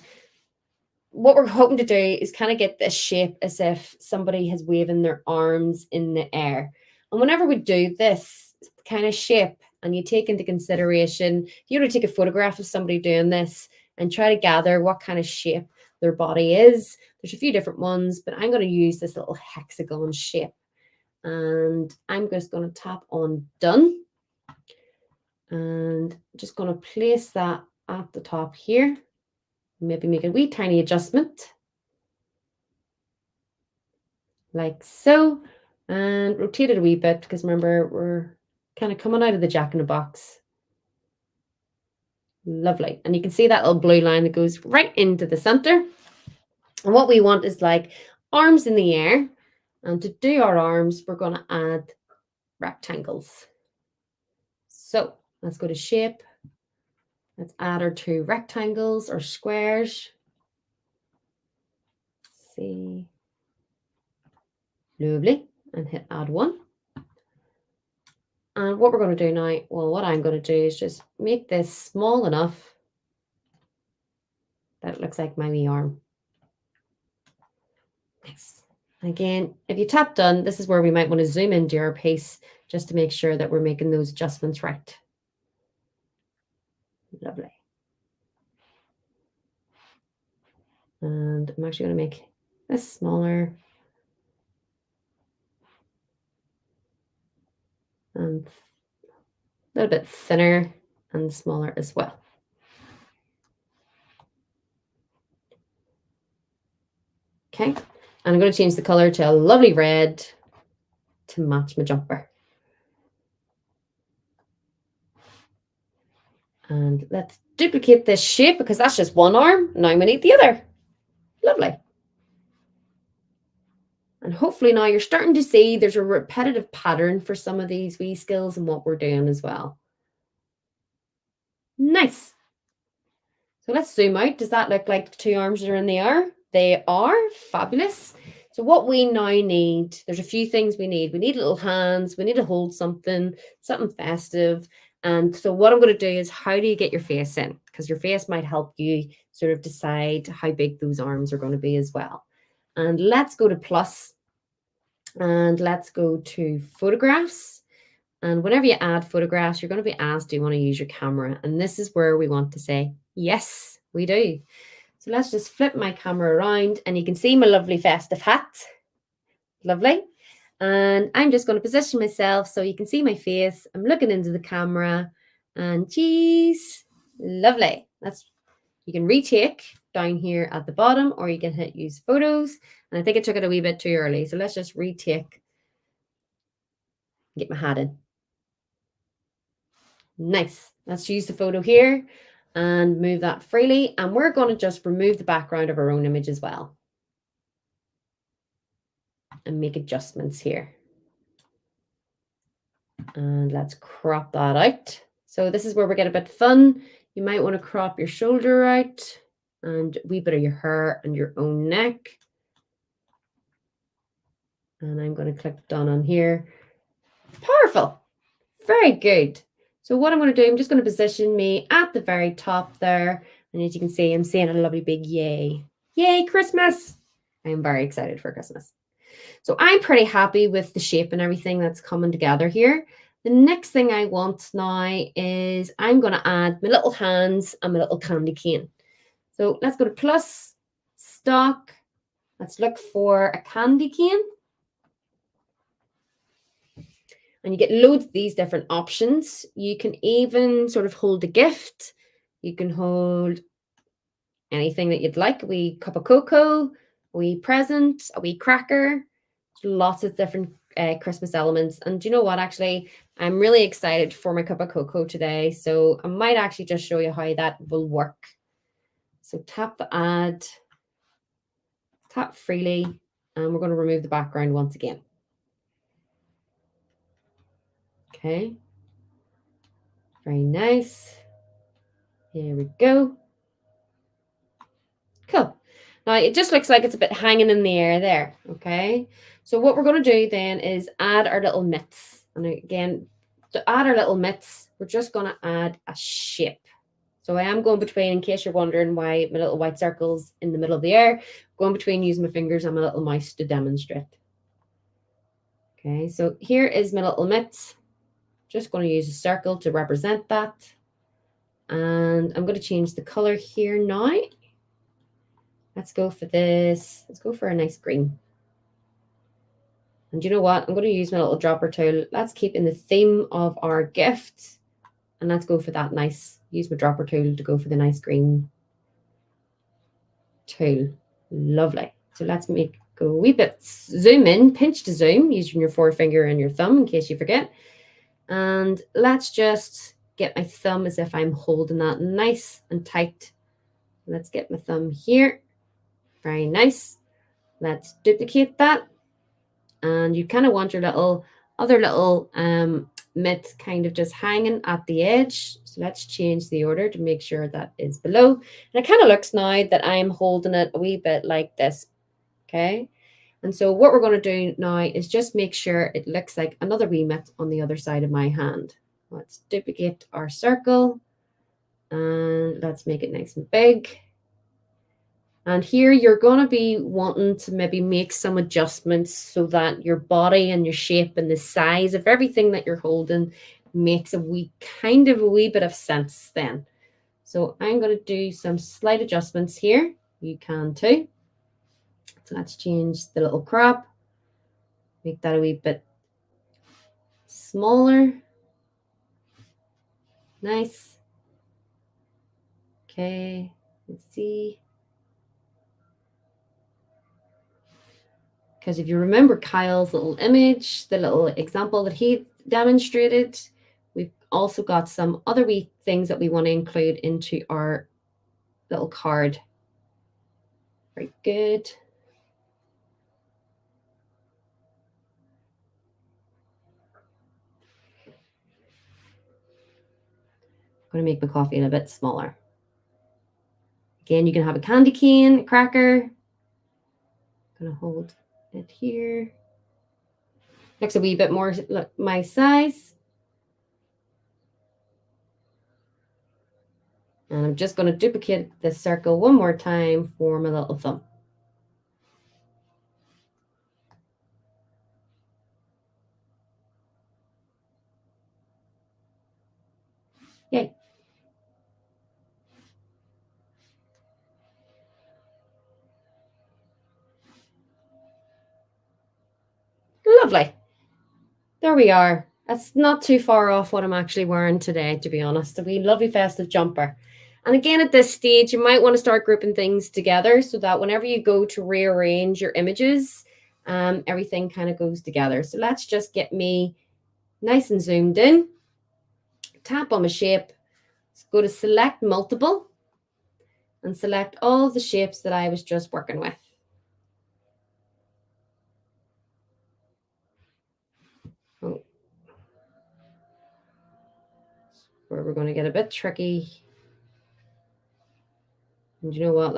what we're hoping to do is kind of get this shape as if somebody has waving their arms in the air. And whenever we do this kind of shape and you take into consideration, if you were to take a photograph of somebody doing this and try to gather what kind of shape their body is, there's a few different ones, but I'm going to use this little hexagon shape. And I'm just going to tap on done. And just going to place that at the top here. Maybe make a wee tiny adjustment. Like so. And rotate it a wee bit because remember, we're kind of coming out of the Jack-in-the-Box. Lovely. And you can see that little blue line that goes right into the center. And what we want is like arms in the air. And to do our arms, we're going to add rectangles. So let's go to shape. Let's add our two rectangles or squares. Let's see. Lovely. And hit add one. And what we're going to do now, well, what I'm going to do is just make this small enough that it looks like my wee arm. Nice. Again, if you tap done, this is where we might want to zoom into our piece just to make sure that we're making those adjustments right. Lovely. And I'm actually going to make this smaller. And a little bit thinner and smaller as well. Okay, and I'm going to change the color to a lovely red to match my jumper. And let's duplicate this shape because that's just one arm. Now we need the other. Lovely. And hopefully now you're starting to see there's a repetitive pattern for some of these wee skills and what we're doing as well. Nice. So let's zoom out. Does that look like the two arms are in the air? They are. Fabulous. So what we now need, there's a few things we need. We need little hands. We need to hold something festive. And so what I'm going to do is, how do you get your face in? Because your face might help you sort of decide how big those arms are going to be as well. And let's go to plus. And let's go to photographs. And whenever you add photographs, you're going to be asked, do you want to use your camera? And this is where we want to say, yes, we do. So let's just flip my camera around and you can see my lovely festive hat. Lovely. And I'm just going to position myself so you can see my face. I'm looking into the camera and geez, lovely. You can retake down here at the bottom, or you can hit use photos. And I think I took it a wee bit too early. So let's just retake, get my hat in. Nice. Let's use the photo here and move that freely. And we're going to just remove the background of our own image as well. And make adjustments here. And let's crop that out. So this is where we get a bit fun. You might want to crop your shoulder out and a wee bit of your hair and your own neck. And I'm going to click done on here. Powerful. Very good. So what I'm going to do, I'm just going to position me at the very top there. And as you can see, I'm saying a lovely big yay. Yay, Christmas. I'm very excited for Christmas. So I'm pretty happy with the shape and everything that's coming together here. The next thing I want now is I'm going to add my little hands and my little candy cane. So let's go to plus, stock. Let's look for a candy cane. And you get loads of these different options. You can even sort of hold a gift. You can hold anything that you'd like. A wee cup of cocoa, a wee present, a wee cracker. Lots of different Christmas elements. And do you know what? Actually, I'm really excited for my cup of cocoa today. So I might actually just show you how that will work. So tap the add, tap freely, and we're going to remove the background once again. Okay. Very nice. Here we go. Cool. Now it just looks like it's a bit hanging in the air there. Okay. So what we're going to do then is add our little mitts. And again, to add our little mitts, we're just going to add a shape. So I am going between, in case you're wondering why my little white circle's in the middle of the air, going between using my fingers and my little mouse to demonstrate. Okay, so here is my little mitts. Just going to use a circle to represent that. And I'm going to change the color here now. Let's go for this. Let's go for a nice green. And you know what? I'm going to use my little dropper tool. Let's keep in the theme of our gift. And let's go for that nice, use my dropper tool to go for the nice green tool. Lovely. So let's go a wee bit, zoom in, pinch to zoom using your forefinger and your thumb in case you forget. And let's just get my thumb as if I'm holding that nice and tight. Let's get my thumb here. Very nice. Let's duplicate that. And you kind of want your other little mitt kind of just hanging at the edge. So let's change the order to make sure that is below. And it kind of looks now that I'm holding it a wee bit like this. Okay. And so what we're going to do now is just make sure it looks like another wee mitt on the other side of my hand. Let's duplicate our circle and let's make it nice and big. And here you're going to be wanting to maybe make some adjustments so that your body and your shape and the size of everything that you're holding makes a wee bit of sense then. So I'm going to do some slight adjustments here. You can too. So let's change the little crop. Make that a wee bit smaller. Nice. Okay, let's see. Because if you remember Kyle's little image, the little example that he demonstrated, we've also got some other wee things that we want to include into our little card. Very good. I'm going to make my coffee a bit smaller. Again, you can have a candy cane, a cracker. I'm going to hold it here. Looks a wee bit more like my size. And I'm just going to duplicate this circle one more time for my little thumb. Yay. Lovely. There we are. That's not too far off what I'm actually wearing today, to be honest. A wee lovely festive jumper. And again, at this stage, you might want to start grouping things together so that whenever you go to rearrange your images, everything kind of goes together. So let's just get me nice and zoomed in. Tap on my shape. Let's go to select multiple and select all the shapes that I was just working with. Oh. Where we're going to get a bit tricky. And you know what?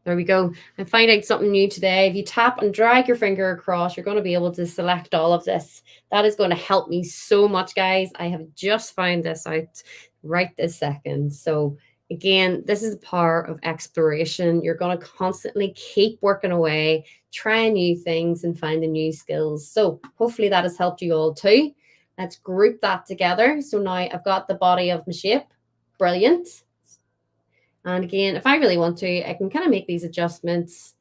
There we go. And find out something new today. If you tap and drag your finger across, you're going to be able to select all of this. That is going to help me so much, guys. I have just found this out right this second. So again, this is the power of exploration. You're going to constantly keep working away, trying new things and finding new skills. So hopefully that has helped you all too. Let's group that together. So now I've got the body of my shape. Brilliant. And again, if I really want to, I can kind of make these adjustments,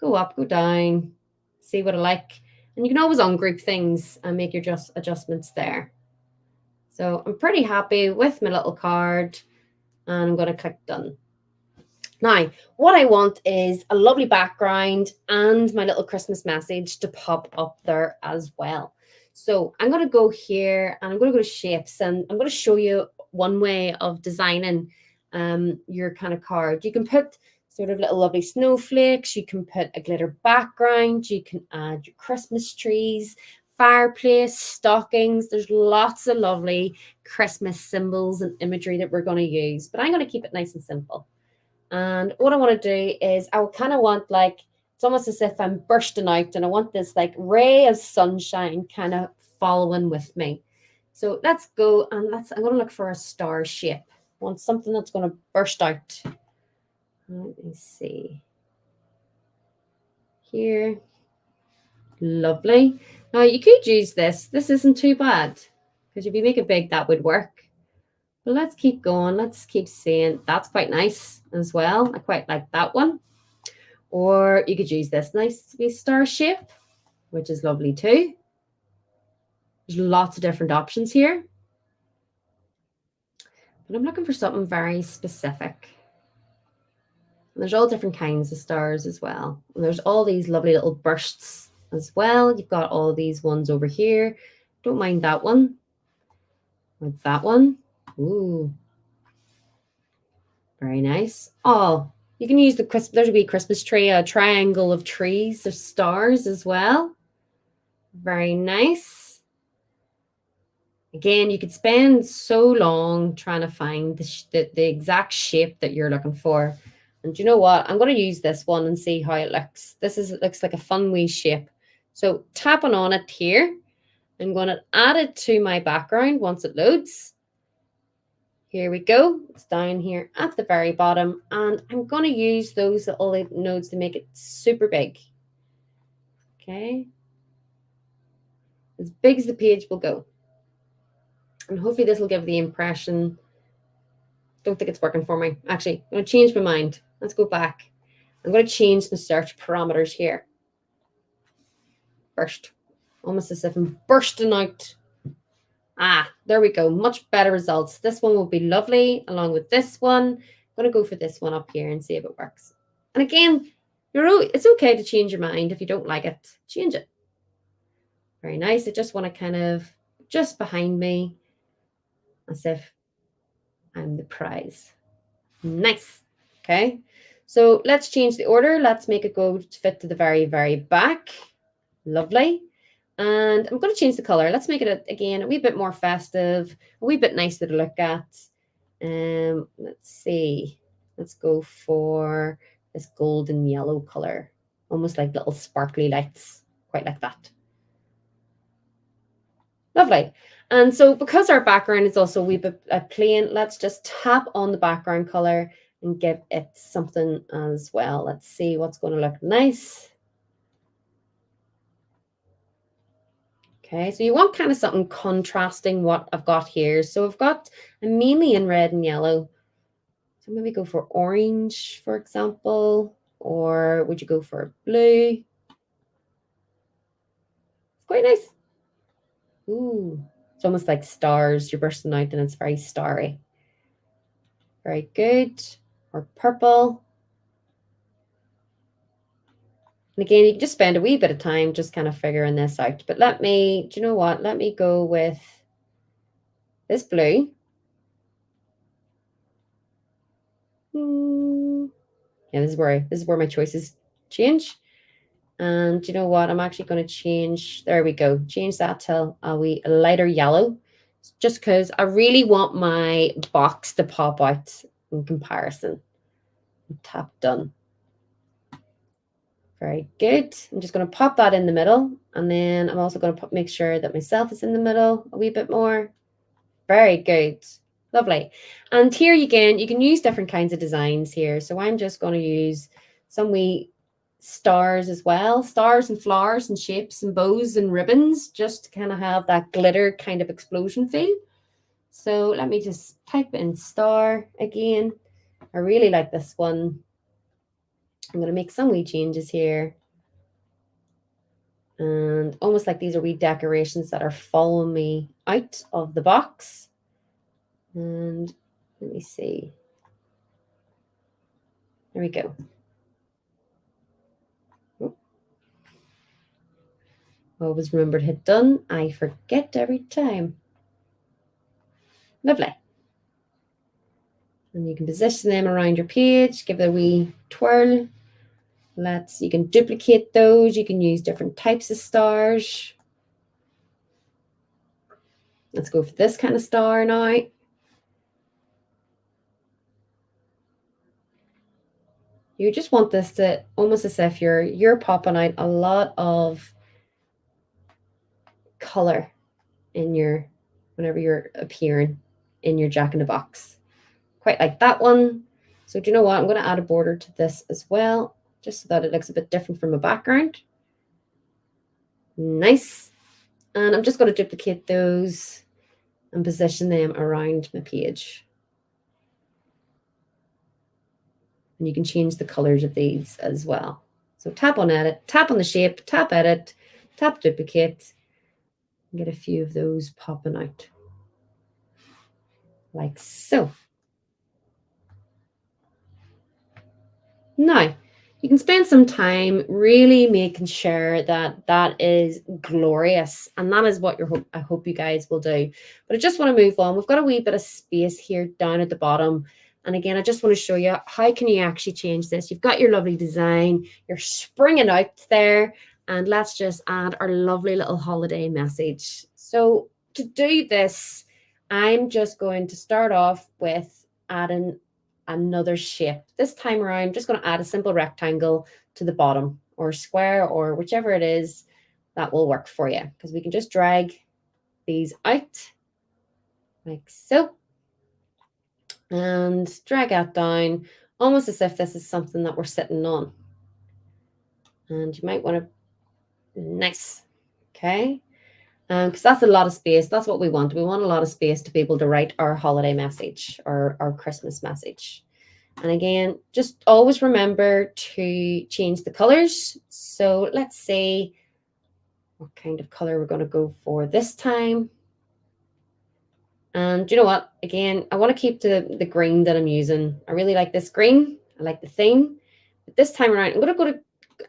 go up, go down, see what I like. And you can always ungroup things and make your adjustments there. So I'm pretty happy with my little card and I'm going to click done. Now, what I want is a lovely background and my little Christmas message to pop up there as well. So I'm going to go here and I'm going to go to shapes and I'm going to show you one way of designing your kind of card. You can put sort of little lovely snowflakes. You can put a glitter background. You can add your Christmas trees, fireplace, stockings. There's lots of lovely Christmas symbols and imagery that we're going to use, but I'm going to keep it nice and simple. And what I want to do is I kind of want like, it's almost as if I'm bursting out and I want this like ray of sunshine kind of following with me. So let's go and I'm going to look for a star shape. I want something that's going to burst out. Let me see. Here. Lovely. Now you could use this. This isn't too bad because if you make it big, that would work. But let's keep going. Let's keep seeing. That's quite nice as well. I quite like that one. Or you could use this nice wee star shape, which is lovely too. There's lots of different options here. But I'm looking for something very specific. And there's all different kinds of stars as well. And there's all these lovely little bursts as well. You've got all these ones over here. Don't mind that one. Or that one. Ooh. Very nice. Oh, you can use there's a wee Christmas tree, a triangle of trees, of stars as well. Very nice. Again, you could spend so long trying to find the exact shape that you're looking for. And you know what? I'm going to use this one and see how it looks. It looks like a fun wee shape. So tapping on it here, I'm going to add it to my background once it loads. Here we go. It's down here at the very bottom. And I'm going to use those little nodes to make it super big. Okay. As big as the page will go. And hopefully this will give the impression. Don't think it's working for me. Actually, I'm going to change my mind. Let's go back. I'm going to change the search parameters here. Burst. Almost as if I'm bursting out. Ah, there we go. Much better results. This one will be lovely along with this one. I'm going to go for this one up here and see if it works. And again, It's okay to change your mind. If you don't like it, change it. Very nice. I just want to kind of just behind me as if I'm the prize. Nice. Okay. So let's change the order. Let's make it go to fit to the very, very back. Lovely. And I'm going to change the color. Let's make it, again, a wee bit more festive, a wee bit nicer to look at. Let's see. Let's go for this golden yellow color, almost like little sparkly lights, quite like that. Lovely. And so because our background is also a wee bit plain, let's just tap on the background color and give it something as well. Let's see what's going to look nice. Okay, so you want kind of something contrasting what I've got here. So I'm mainly in red and yellow. So maybe go for orange, for example, or would you go for blue? It's quite nice. Ooh, it's almost like stars. You're bursting out and it's very starry. Very good. Or purple. And again, you can just spend a wee bit of time just kind of figuring this out. But do you know what? Let me go with this blue. Yeah, this is where my choices change. And you know what? I'm actually going to change. There we go. Change that to a wee lighter yellow, just because I really want my box to pop out in comparison. Tap done. Very good. I'm just going to pop that in the middle, and then I'm also going to make sure that myself is in the middle a wee bit more. Very good. Lovely. And here again, you can use different kinds of designs here. So I'm just going to use some wee stars as well, stars and flowers and shapes and bows and ribbons, just to kind of have that glitter kind of explosion feel. So let me just type in star again. I really like this one. I'm going to make some wee changes here. And almost like these are wee decorations that are following me out of the box. And let me see. There we go. Always remember to hit done. I forget every time. Lovely. And you can position them around your page, give it a wee twirl. You can duplicate those. You can use different types of stars. Let's go for this kind of star now. You just want this to almost as if you're popping out a lot of color whenever you're appearing in your Jack in the Box. Quite like that one. So do you know what? I'm going to add a border to this as well, just so that it looks a bit different from the background. Nice. And I'm just going to duplicate those and position them around my page. And you can change the colors of these as well. So tap on edit, tap on the shape, tap edit, tap duplicate, and get a few of those popping out. Like so. Now, you can spend some time really making sure that that is glorious. And that is what I hope you guys will do. But I just want to move on. We've got a wee bit of space here down at the bottom. And again, I just want to show you how can you actually change this. You've got your lovely design. You're springing out there. And let's just add our lovely little holiday message. So to do this, I'm just going to start off with adding another shape. This time around, I'm just going to add a simple rectangle to the bottom, or square, or whichever it is that will work for you, because we can just drag these out like so and drag that down almost as if this is something that we're sitting on. And you might want to, nice. Okay. Because that's a lot of space. That's what we want. We want a lot of space to be able to write our holiday message or our Christmas message. And again, just always remember to change the colors. So let's see what kind of color we're going to go for this time. And you know what? Again, I want to keep the green that I'm using. I really like this green. I like the theme. But this time around, I'm going to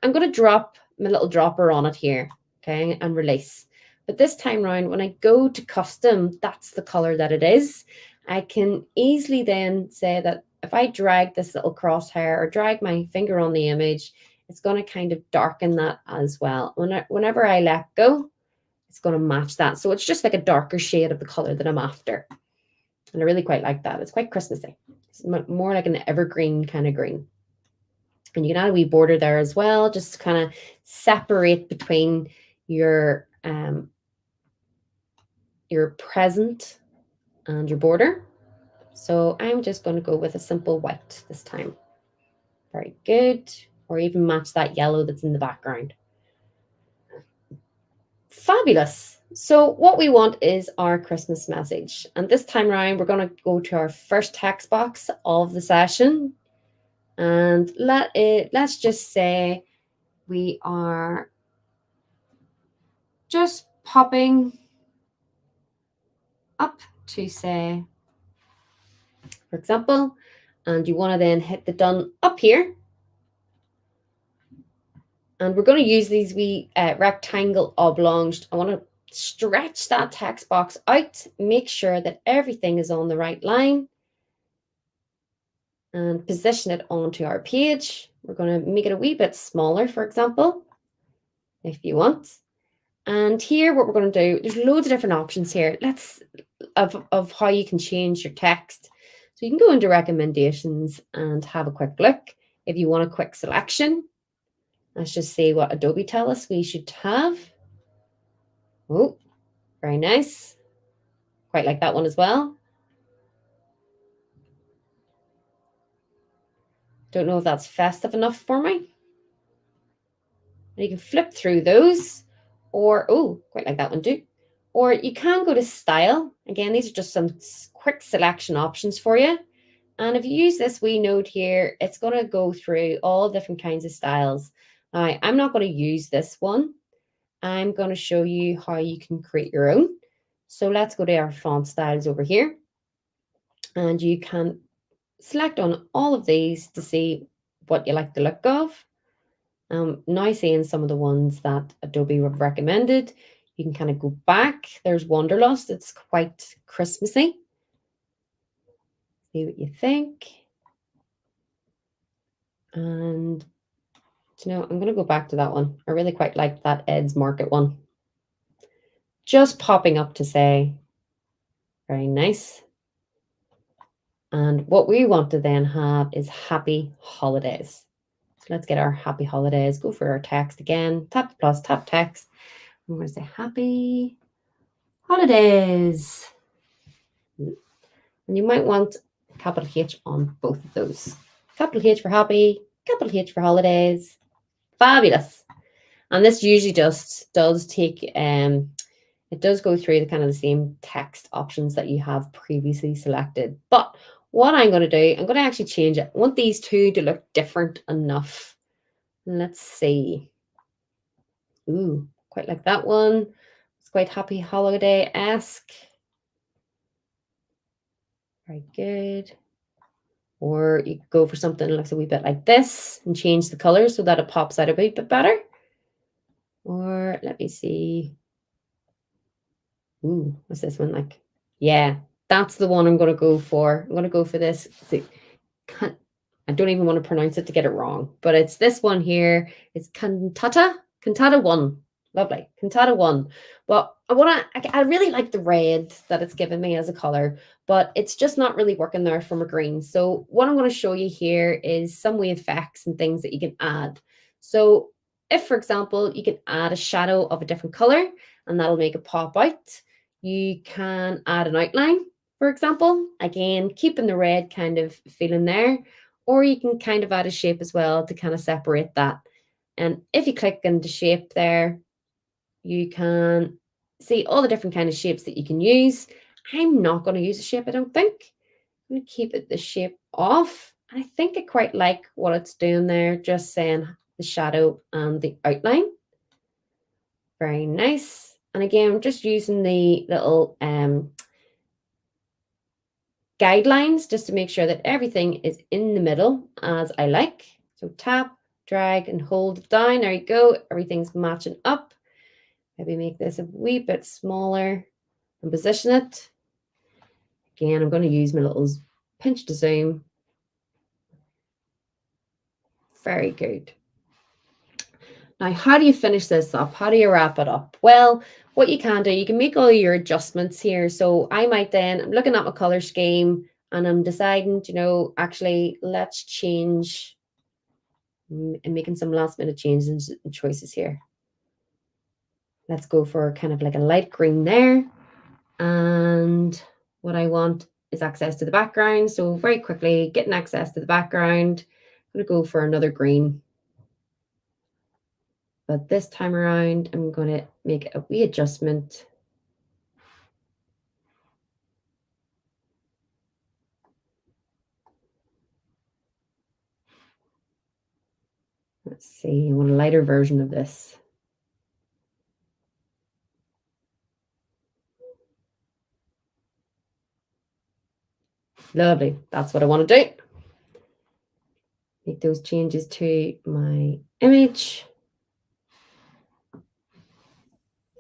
I'm going to drop my little dropper on it here, okay, and release. But this time around, when I go to custom, that's the color that it is. I can easily then say that if I drag this little crosshair or drag my finger on the image, it's going to kind of darken that as well. Whenever I let go, it's going to match that. So it's just like a darker shade of the color that I'm after. And I really quite like that. It's quite Christmassy. It's more like an evergreen kind of green. And you can add a wee border there as well, just to kind of separate between your present and your border. So I'm just going to go with a simple white this time. Very good. Or even match that yellow that's in the background. Fabulous. So what we want is our Christmas message. And this time around, we're going to go to our first text box of the session. And let's just say we are just popping up to say, for example, and you want to then hit the done up here. And we're going to use these wee rectangle oblongs. I want to stretch that text box out, make sure that everything is on the right line, and position it onto our page. We're going to make it a wee bit smaller, for example, if you want. And here, what we're going to do, there's loads of different options here. Of how you can change your text. So you can go into recommendations and have a quick look. If you want a quick selection, let's just see what Adobe tell us we should have. Oh, very nice. Quite like that one as well. Don't know if that's festive enough for me. And you can flip through those, or, oh, quite like that one too. Or you can go to style. Again, these are just some quick selection options for you. And if you use this wee node here, it's going to go through all different kinds of styles. Now, I'm not going to use this one. I'm going to show you how you can create your own. So let's go to our font styles over here. And you can select on all of these to see what you like the look of. Now seeing some of the ones that Adobe have recommended, you can kind of go back. There's Wanderlust. It's quite Christmassy. See what you think. And you know, I'm going to go back to that one. I really quite like that Ed's Market one. Just popping up to say, very nice. And what we want to then have is happy holidays. So let's get our happy holidays. Go for our text again. Tap the plus, tap text. I'm going to say happy holidays. And you might want capital H on both of those. Capital H for happy, capital H for holidays. Fabulous. And this usually just does take, it does go through the kind of the same text options that you have previously selected. But what I'm going to do, I'm going to actually change it. I want these two to look different enough. Let's see. Ooh, quite like that one. It's quite happy holiday-esque. Very good. Or you could go for something that looks a wee bit like this and change the color so that it pops out a wee bit better. Or let me see. Ooh, what's this one like? Yeah, that's the one I'm going to go for. I'm going to go for this. I don't even want to pronounce it to get it wrong, but it's this one here. It's Cantata 1. Lovely, Cantata 1. But I really like the red that it's given me as a color, but it's just not really working there from a green. So what I'm going to show you here is some wee effects and things that you can add. So if, for example, you can add a shadow of a different color and that'll make it pop out. You can add an outline, for example, again, keeping the red kind of feeling there, or you can kind of add a shape as well to kind of separate that. And if you click into shape there, you can see all the different kind of shapes that you can use. I'm not going to use a shape, I don't think. I'm going to keep it the shape off. I think I quite like what it's doing there, just saying the shadow and the outline. Very nice. And again, I'm just using the little guidelines just to make sure that everything is in the middle as I like. So tap, drag and hold it down. There you go. Everything's matching up. Maybe make this a wee bit smaller and position it. Again, I'm going to use my little pinch to zoom. Very good. Now, how do you finish this up? How do you wrap it up? Well, what you can do, you can make all your adjustments here. So I might then, I'm looking at my color scheme and I'm deciding, actually, let's change and making some last minute changes and choices here. Let's go for kind of like a light green there. And what I want is access to the background. So very quickly, getting access to the background, I'm going to go for another green. But this time around, I'm going to make a wee adjustment. Let's see, I want a lighter version of this. Lovely. That's what I want to do. Make those changes to my image.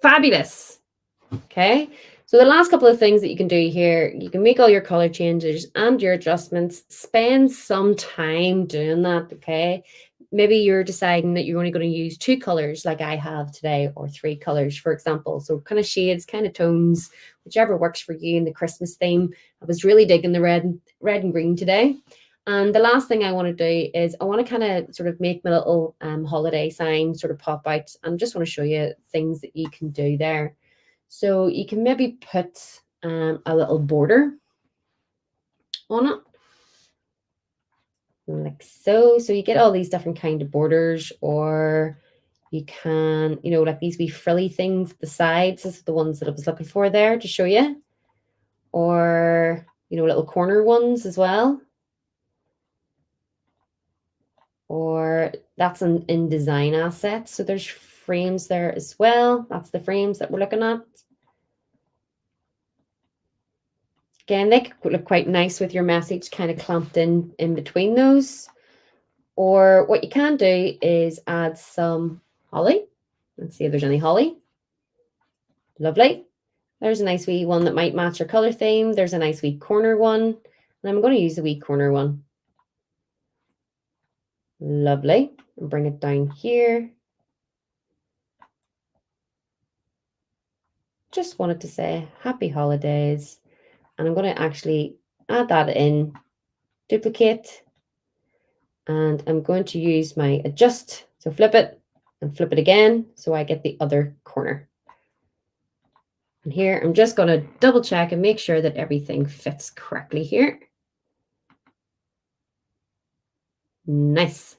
Fabulous. Okay. So the last couple of things that you can do here, you can make all your color changes and your adjustments. Spend some time doing that. Okay. Maybe you're deciding that you're only going to use 2 colors like I have today, or 3 colors, for example. So kind of shades, kind of tones, whichever works for you in the Christmas theme. I was really digging the red and green today. And the last thing I want to do is I want to kind of sort of make my little holiday sign sort of pop out, and just want to show you things that you can do there. So you can maybe put a little border on it, like so. So you get all these different kind of borders, or you can, like these wee frilly things at the sides. This is the ones that I was looking for there to show you. Or, little corner ones as well. Or that's in design assets. So there's frames there as well. That's the frames that we're looking at. Again, they could look quite nice with your message kind of clamped in between those. Or what you can do is add some holly. Let's see if there's any holly. Lovely. There's a nice wee one that might match your color theme. There's a nice wee corner one. And I'm going to use the wee corner one. Lovely. And bring it down here. Just wanted to say happy holidays. And I'm going to actually add that in, duplicate, and I'm going to use my adjust. So flip it and flip it again so I get the other corner. And here I'm just going to double check and make sure that everything fits correctly here. Nice.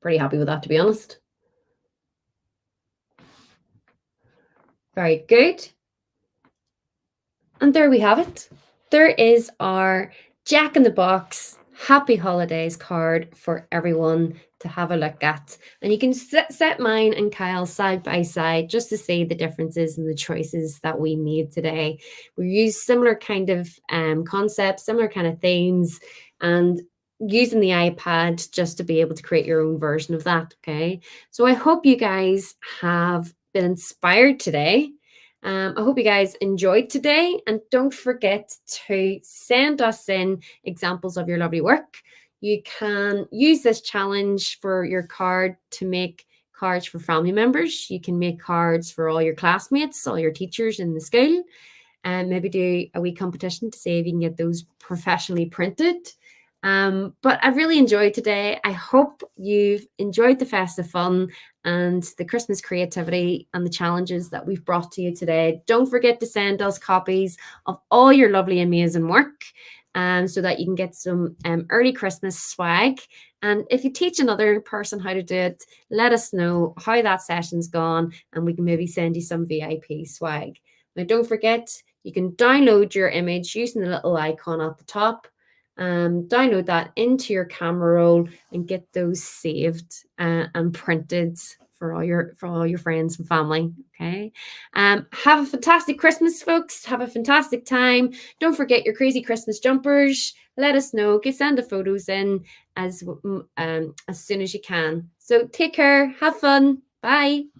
Pretty happy with that, to be honest. Very good. And there we have it. There is our Jack in the Box Happy Holidays card for everyone to have a look at. And you can set mine and Kyle side by side just to see the differences in the choices that we made today. We use similar kind of concepts, similar kind of themes, and using the iPad just to be able to create your own version of that. Okay. So I hope you guys have been inspired today. I hope you guys enjoyed today, and don't forget to send us in examples of your lovely work. You can use this challenge for your card to make cards for family members. You can make cards for all your classmates, all your teachers in the school, and maybe do a wee competition to see if you can get those professionally printed. But I've really enjoyed today. I hope you've enjoyed the festive fun and the Christmas creativity and the challenges that we've brought to you today. Don't forget to send us copies of all your lovely, amazing work, so that you can get some early Christmas swag. And if you teach another person how to do it, let us know how that session's gone, and we can maybe send you some VIP swag. Now, don't forget, you can download your image using the little icon at the top. Download that into your camera roll and get those saved and printed for all your friends and family. Okay. Have a fantastic Christmas, folks. Have a fantastic time. Don't forget your crazy Christmas jumpers. Let us know. Send the photos in as soon as you can. So take care. Have fun. Bye.